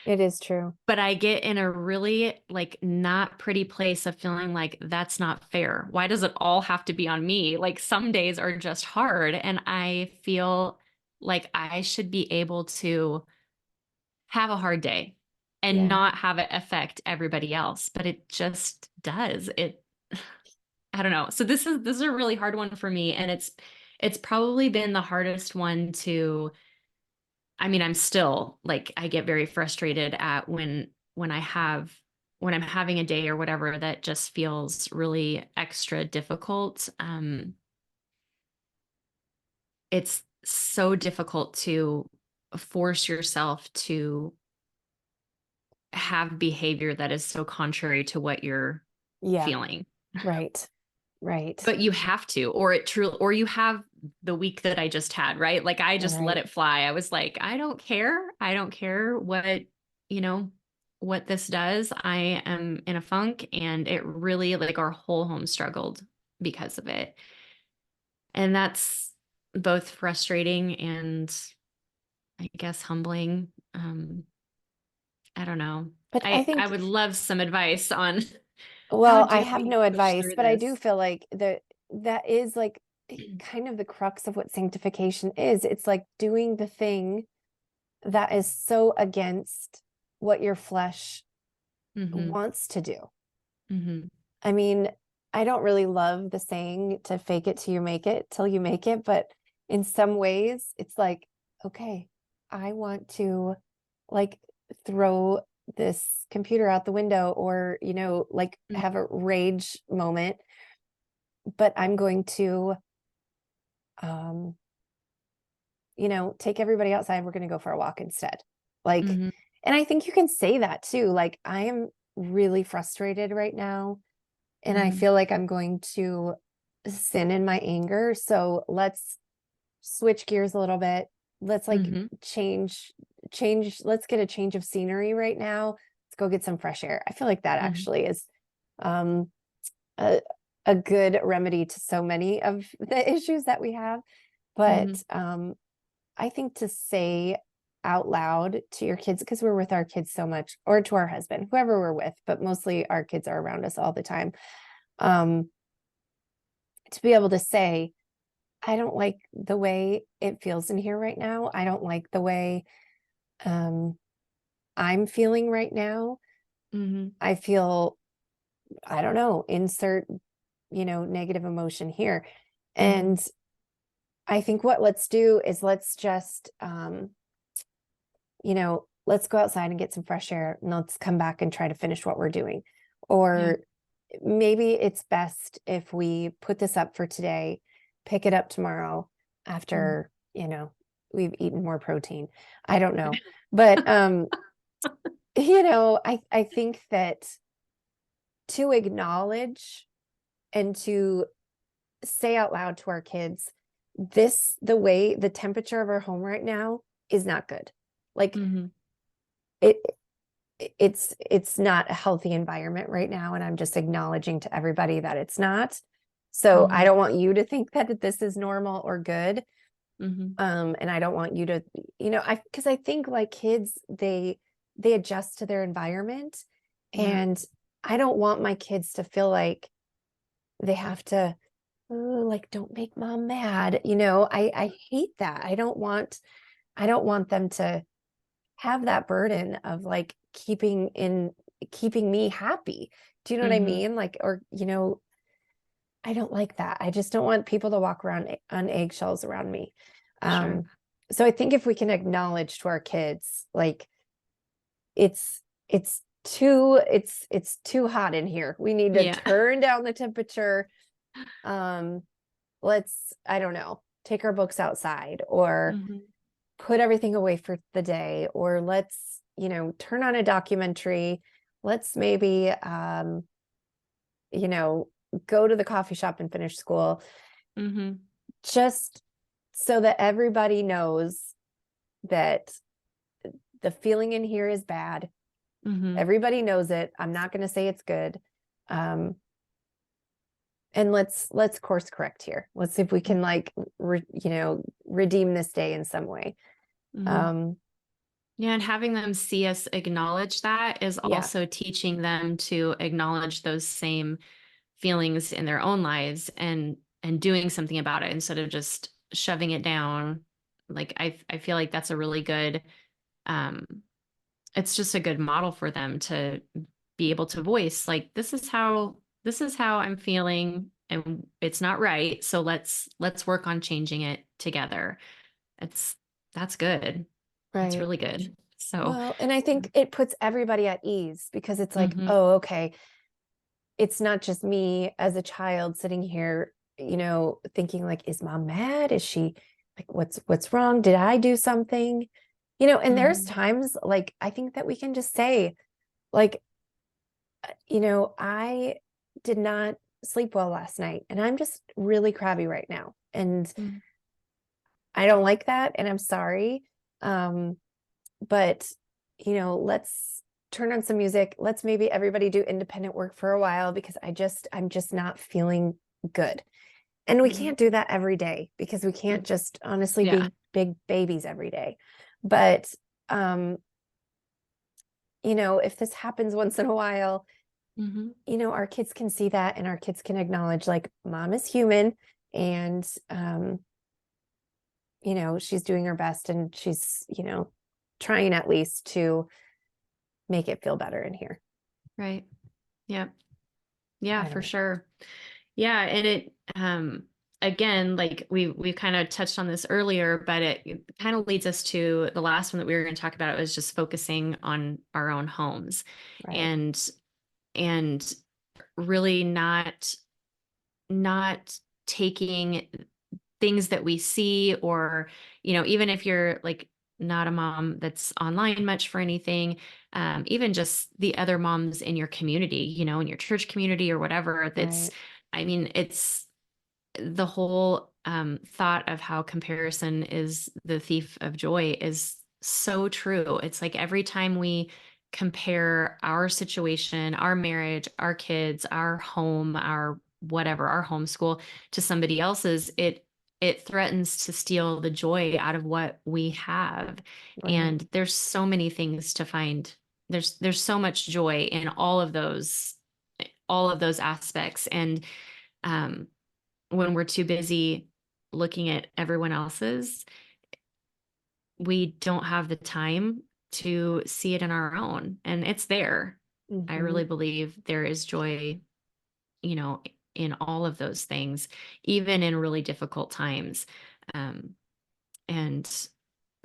it is true. But I get in a really like not pretty place of feeling like that's not fair. Why does it all have to be on me? Like some days are just hard, and I feel like I should be able to have a hard day and Yeah. not have it affect everybody else, but it just does. I don't know. So this is a really hard one for me, and it's probably been the hardest one to, I mean, I'm still like I get very frustrated at when I have when I'm having a day or whatever that just feels really extra difficult. It's so difficult to force yourself to have behavior that is so contrary to what you're Yeah. feeling. Right. Right. But you have to, or it truly, or you have the week that I just had, right? Like I just let Right. it fly. I was like, I don't care. I don't care you know, what this does. I am in a funk, and it really like our whole home struggled because of it. And that's both frustrating and I guess humbling. I don't know. But I I think, would love some advice on how well, I do have we no push advice, through but I do this? feel like that is like kind of the crux of what sanctification is. It's like doing the thing that is so against what your flesh Mm-hmm. wants to do. Mm-hmm. I mean, I don't really love the saying to fake it till you make it, but in some ways it's like, okay, I want to like throw this computer out the window or, like have a rage moment, but I'm going to um take everybody outside. We're going to go for a walk instead. Like, Mm-hmm. and I think you can say that too. Like, I am really frustrated right now, and I Mm-hmm. feel like I'm going to sin in my anger. So let's switch gears a little bit. Let's like Mm-hmm. change. Let's get a change of scenery right now. Let's go get some fresh air. I feel like that Mm-hmm. actually is um, a, a good remedy to so many of the issues that we have. Mm-hmm. But I think to say out loud to your kids, because we're with our kids so much, or to our husband, whoever we're with, but mostly our kids are around us all the time. Um, to be able to say, I don't like the way it feels in here right now. I don't like the way um, I'm feeling right now. Mm-hmm. I feel, I don't know, insert, negative emotion here. Mm-hmm. And I think what let's do is let's just let's go outside and get some fresh air and let's come back and try to finish what we're doing. Yeah. Or maybe it's best if we put this up for today, pick it up tomorrow Mm-hmm. after, we've eaten more protein. I don't know. But I think that to acknowledge and to say out loud to our kids, the temperature of our home right now is not good. Like Mm-hmm. it it's not a healthy environment right now, and I'm just acknowledging to everybody that it's not. So I Mm-hmm. don't want you to think that this is normal or good. Mm-hmm. And I don't want you to, because I think like kids, they adjust to their environment, Yeah. and I don't want my kids to feel like they have to, oh, like, don't make mom mad. I hate that. I don't want them to have that burden of like keeping me happy. Do you know what I Mm-hmm. mean? Like, or, I don't like that. I just don't want people to walk around on eggshells around me. Sure. Um, so I think if we can acknowledge to our kids, like it's it's too hot in here. We need to Yeah. turn down the temperature. Let's, I don't know, take our books outside or Mm-hmm. put everything away for the day, or let's, turn on a documentary. Let's maybe, you know, go to the coffee shop and finish school, Mm-hmm. just so that everybody knows that the feeling in here is bad. Mm-hmm. Everybody knows it. I'm not going to say it's good. Um, and let's course correct here. Let's see if we can like, redeem this day in some way. Mm-hmm. Um, Yeah, and having them see us acknowledge that is yeah, also teaching them to acknowledge those same feelings in their own lives and doing something about it instead of just shoving it down. Like I feel like that's a really good um it's just a good model for them to be able to voice like this is how I'm feeling and it's not right. So let's work on changing it together. It's that's good. That's right. really good. So, Well, and I think it puts everybody at ease because it's like, mhm, oh, okay, it's not just me as a child sitting here, thinking like, is mom mad? Is she like, what's wrong? Did I do something? And there's mhm, times like I think that we can just say, like, I did not sleep well last night and I'm just really crabby right now. And mhm, I don't like that. And I'm sorry. Um, but let's turn on some music. Let's maybe everybody do independent work for a while because I'm just not feeling good. And we Mhm. can't do that every day because we can't just honestly Yeah. be big babies every day. But, if this happens once in a while, Mhm. our kids can see that, and our kids can acknowledge, like, mom is human, and, she's doing her best, and she's, trying at least to make it feel better in here. Right. Yep. Yeah, I for don't sure. Yeah, and it again, like we've kind of touched on this earlier, but it kind of leads us to the last one that we were going to talk about. It was just focusing on our own homes, right, and and really not taking things that we see, or even if you're like not a mom that's online much for anything, even just the other moms in your community, in your church community or whatever. That's right, I mean, it's the whole thought of how comparison is the thief of joy is so true. It's like every time we compare our situation, our marriage, our kids, our home, our whatever, our homeschool to somebody else's, it threatens to steal the joy out of what we have. right, And there's so many things to find. There's so much joy in all of those aspects. And um when we're too busy looking at everyone else's, we don't have the time to see it in our own. And it's there. I hmm, really believe there is joy, you know, in all of those things, even in really difficult times. Um, and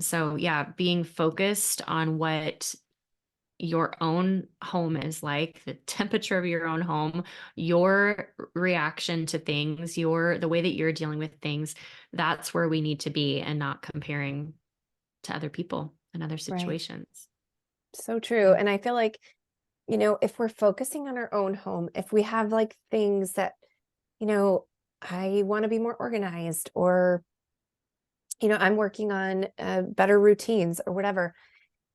so, yeah, being focused on what your own home is like, the temperature of your own home, your reaction to things, the way that you're dealing with things, that's where we need to be, and not comparing to other people and other right. situations. So true. Yeah. And I feel like, if we're focusing on our own home, if we have like things that, you know, I want to be more organized, or, I'm working on better routines or whatever.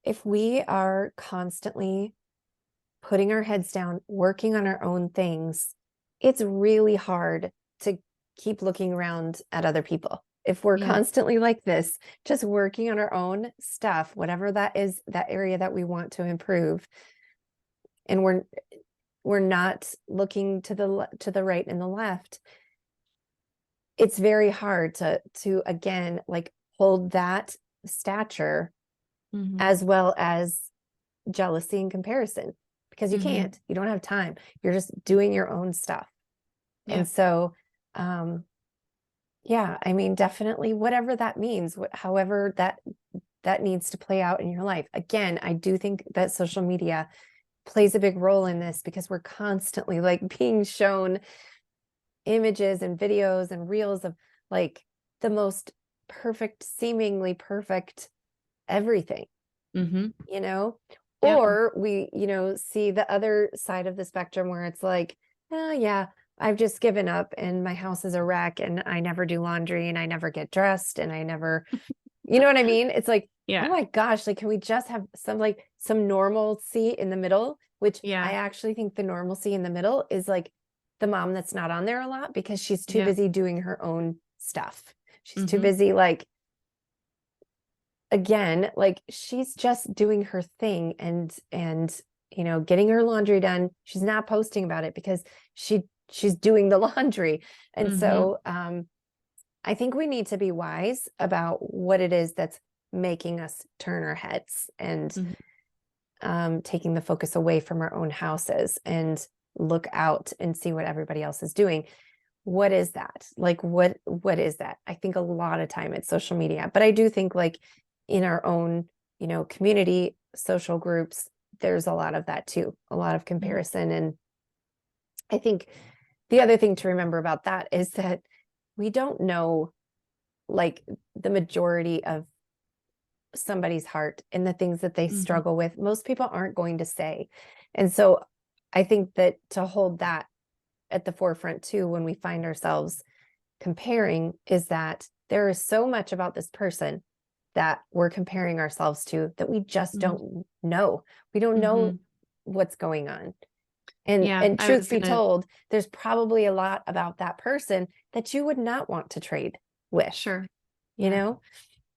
If we are constantly putting our heads down, working on our own things, it's really hard to keep looking around at other people. If we're Yeah. constantly like this, just working on our own stuff, whatever that is, that area that we want to improve, and we're not looking to the right and the left, it's very hard to again, like, hold that stature, Hmm. as well as jealousy and comparison, because Hmm. you don't have time, you're just doing your own stuff. Yeah. And so, yeah, I mean, definitely, whatever that means, however that needs to play out in your life. Again, I do think that social media plays a big role in this, because we're constantly like being shown images and videos and reels of, like, the most perfect, seemingly perfect everything, Hmm. you know? Yep. Or we, see the other side of the spectrum, where it's like, oh yeah, I've just given up, and my house is a wreck, and I never do laundry, and I never get dressed, and I never, you know what I mean? It's like, oh Yeah. my gosh, like, can we just have some normalcy in the middle? Which I Yeah. actually think the normalcy in the middle is like the mom that's not on there a lot, because she's too Yep. busy doing her own stuff. She's too Hmm. busy, like, again, like, she's just doing her thing, and getting her laundry done. She's not posting about it because she's doing the laundry. And Hmm. so I think we need to be wise about what it is that's making us turn our heads, and Hmm. taking the focus away from our own houses, and look out and see what everybody else is doing. What is that? Like, what is that? I think a lot of time it's social media, but I do think, like, in our own, community, social groups, there's a lot of that too, a lot of comparison. And I think the other thing to remember about that is that we don't know, like, the majority of somebody's heart and the things that they Hmm. struggle with. Most people aren't going to say. And so I think that to hold that at the forefront too, when we find ourselves comparing, is that there is so much about this person that we're comparing ourselves to that we just Hmm. don't know. We don't know Hmm. what's going on. Yeah, And I truth was be gonna, told, there's probably a lot about that person that you would not want to trade with, sure. you Yeah. know?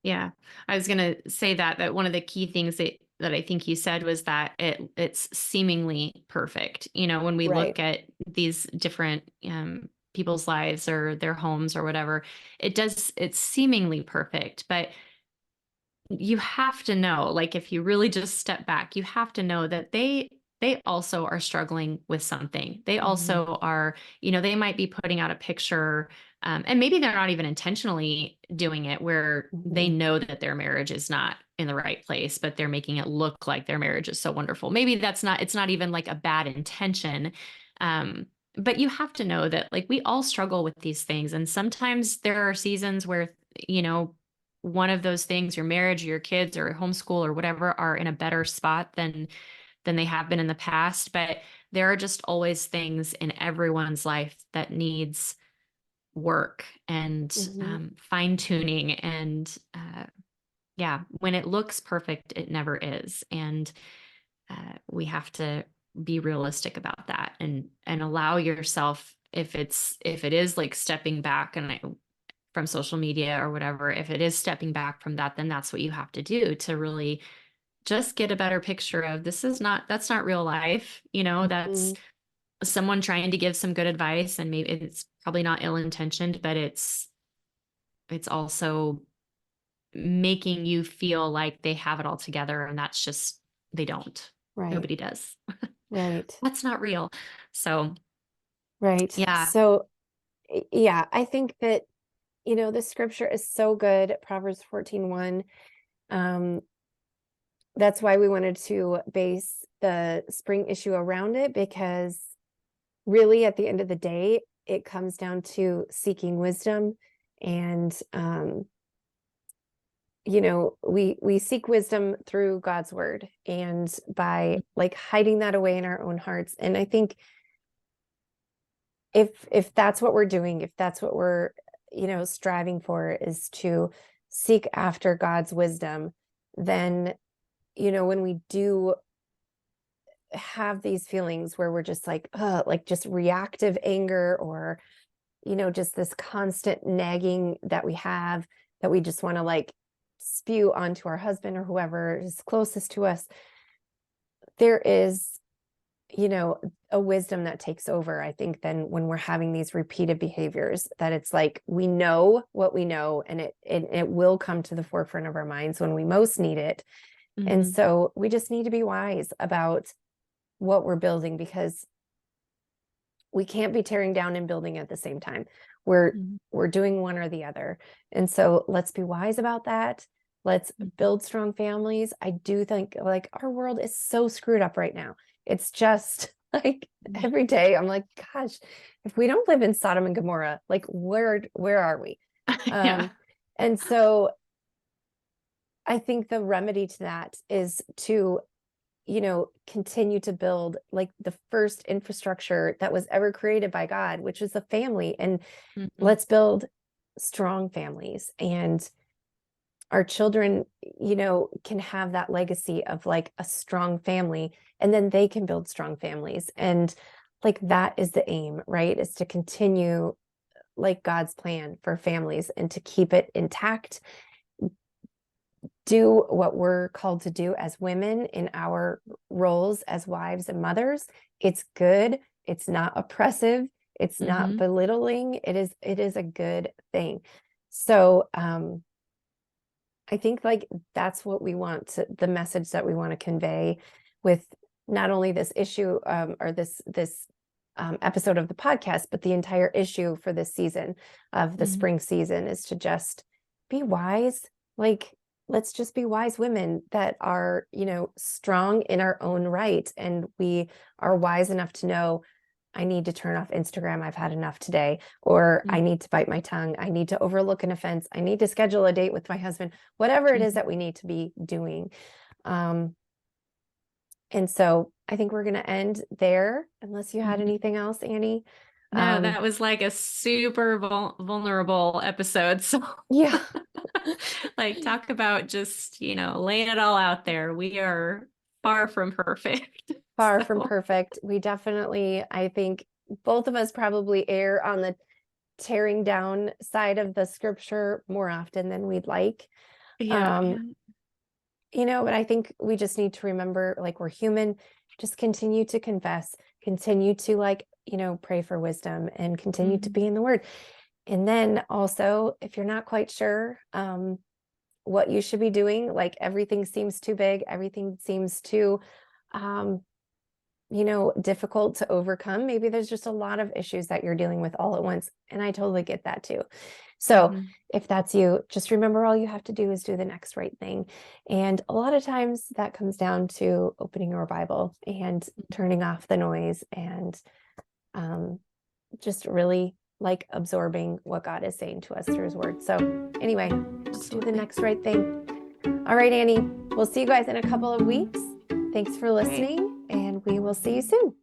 Yeah. I was gonna say that one of the key things that I think you said was that it's seemingly perfect. You know, when we Right. look at these different people's lives or their homes or whatever, it's seemingly perfect, but you have to know, like, if you really just step back, you have to know that they also are struggling with something. They Mhm. also are, they might be putting out a picture, and maybe they're not even intentionally doing it, where they Mhm. know that their marriage is not in the right place, but they're making it look like their marriage is so wonderful. Maybe it's not even like a bad intention. Um, but you have to know that, like, we all struggle with these things. And sometimes there are seasons where, you know, one of those things, your marriage, your kids, or homeschool or whatever, are in a better spot than they have been in the past. But there are just always things in everyone's life that needs work and Mhm. fine tuning. And yeah, when it looks perfect, it never is. And we have to be realistic about that, and allow yourself, if it is like stepping back from social media or whatever, if it is stepping back from that, then that's what you have to do to really just get a better picture of, that's not real life. That's Mhm. someone trying to give some good advice, and maybe it's probably not ill intentioned, but it's also making you feel like they have it all together, and that's just, they don't. Right. Nobody does. Right. That's not real. So Right. yeah. So, yeah, I think that, the scripture is so good. Proverbs 14:1. Um, that's why we wanted to base the spring issue around it, because really at the end of the day, it comes down to seeking wisdom. And we seek wisdom through God's word, and by like hiding that away in our own hearts. And I think if that's what we're doing, if that's what we're striving for, is to seek after God's wisdom, then when we do have these feelings where we're just like just reactive anger, or just this constant nagging that we have, that we just want to like spew onto our husband or whoever is closest to us, there is a wisdom that takes over, I think, then when we're having these repeated behaviors, that it's like we know what we know, and it will come to the forefront of our minds when we most need it. And Mhm. so we just need to be wise about what we're building, because we can't be tearing down and building at the same time. We're Mhm. we're doing one or the other. And so let's be wise about that. Let's Mhm. build strong families. I do think, like, our world is so screwed up right now. It's just like every day I'm like, gosh, if we don't live in Sodom and Gomorrah, like where are we? Yeah. Um, and so I think the remedy to that is to continue to build like the first infrastructure that was ever created by God, which is a family. And Mhm. let's build strong families. And our children, can have that legacy of like a strong family, and then they can build strong families. And like that is the aim, right? Is to continue like God's plan for families and to keep it intact, do what we're called to do as women in our roles as wives and mothers. It's good. It's not oppressive. It's not Mhm. belittling. It is a good thing. So I think like that's what we want to, the message that we want to convey with not only this issue, or this episode of the podcast, but the entire issue for this season of the Mhm. spring season, is to just be wise. Like, let's just be wise women that are, strong in our own right. And we are wise enough to know, I need to turn off Instagram. I've had enough today. Or Mhm. I need to bite my tongue. I need to overlook an offense. I need to schedule a date with my husband, whatever it is Mhm. that we need to be doing. Um, and so I think we're going to end there, unless you had Mhm. anything else, Annie. No, Um, that was like a super vulnerable episode. So, yeah. like, talk about just, laying it all out there. We are far from perfect. Far from So, perfect. We definitely, I think both of us probably err on the tearing down side of the scripture more often than we'd like. yeah. Um, but I think we just need to remember, like, we're human. Just continue to confess, continue to, like, pray for wisdom, and continue to be Mhm. in the word. And then also, if you're not quite sure what you should be doing, like, everything seems too big, everything seems too um, difficult to overcome. Maybe there's just a lot of issues that you're dealing with all at once. And I totally get that too. So Mhm. if that's you, just remember all you have to do is do the next right thing. And a lot of times that comes down to opening your Bible and turning off the noise and um, just really, like, absorbing what God is saying to us through his word. So anyway, just do the Absolutely. next right thing. All right, Annie, we'll see you guys in a couple of weeks. Thanks for Great. listening, and we will see you soon.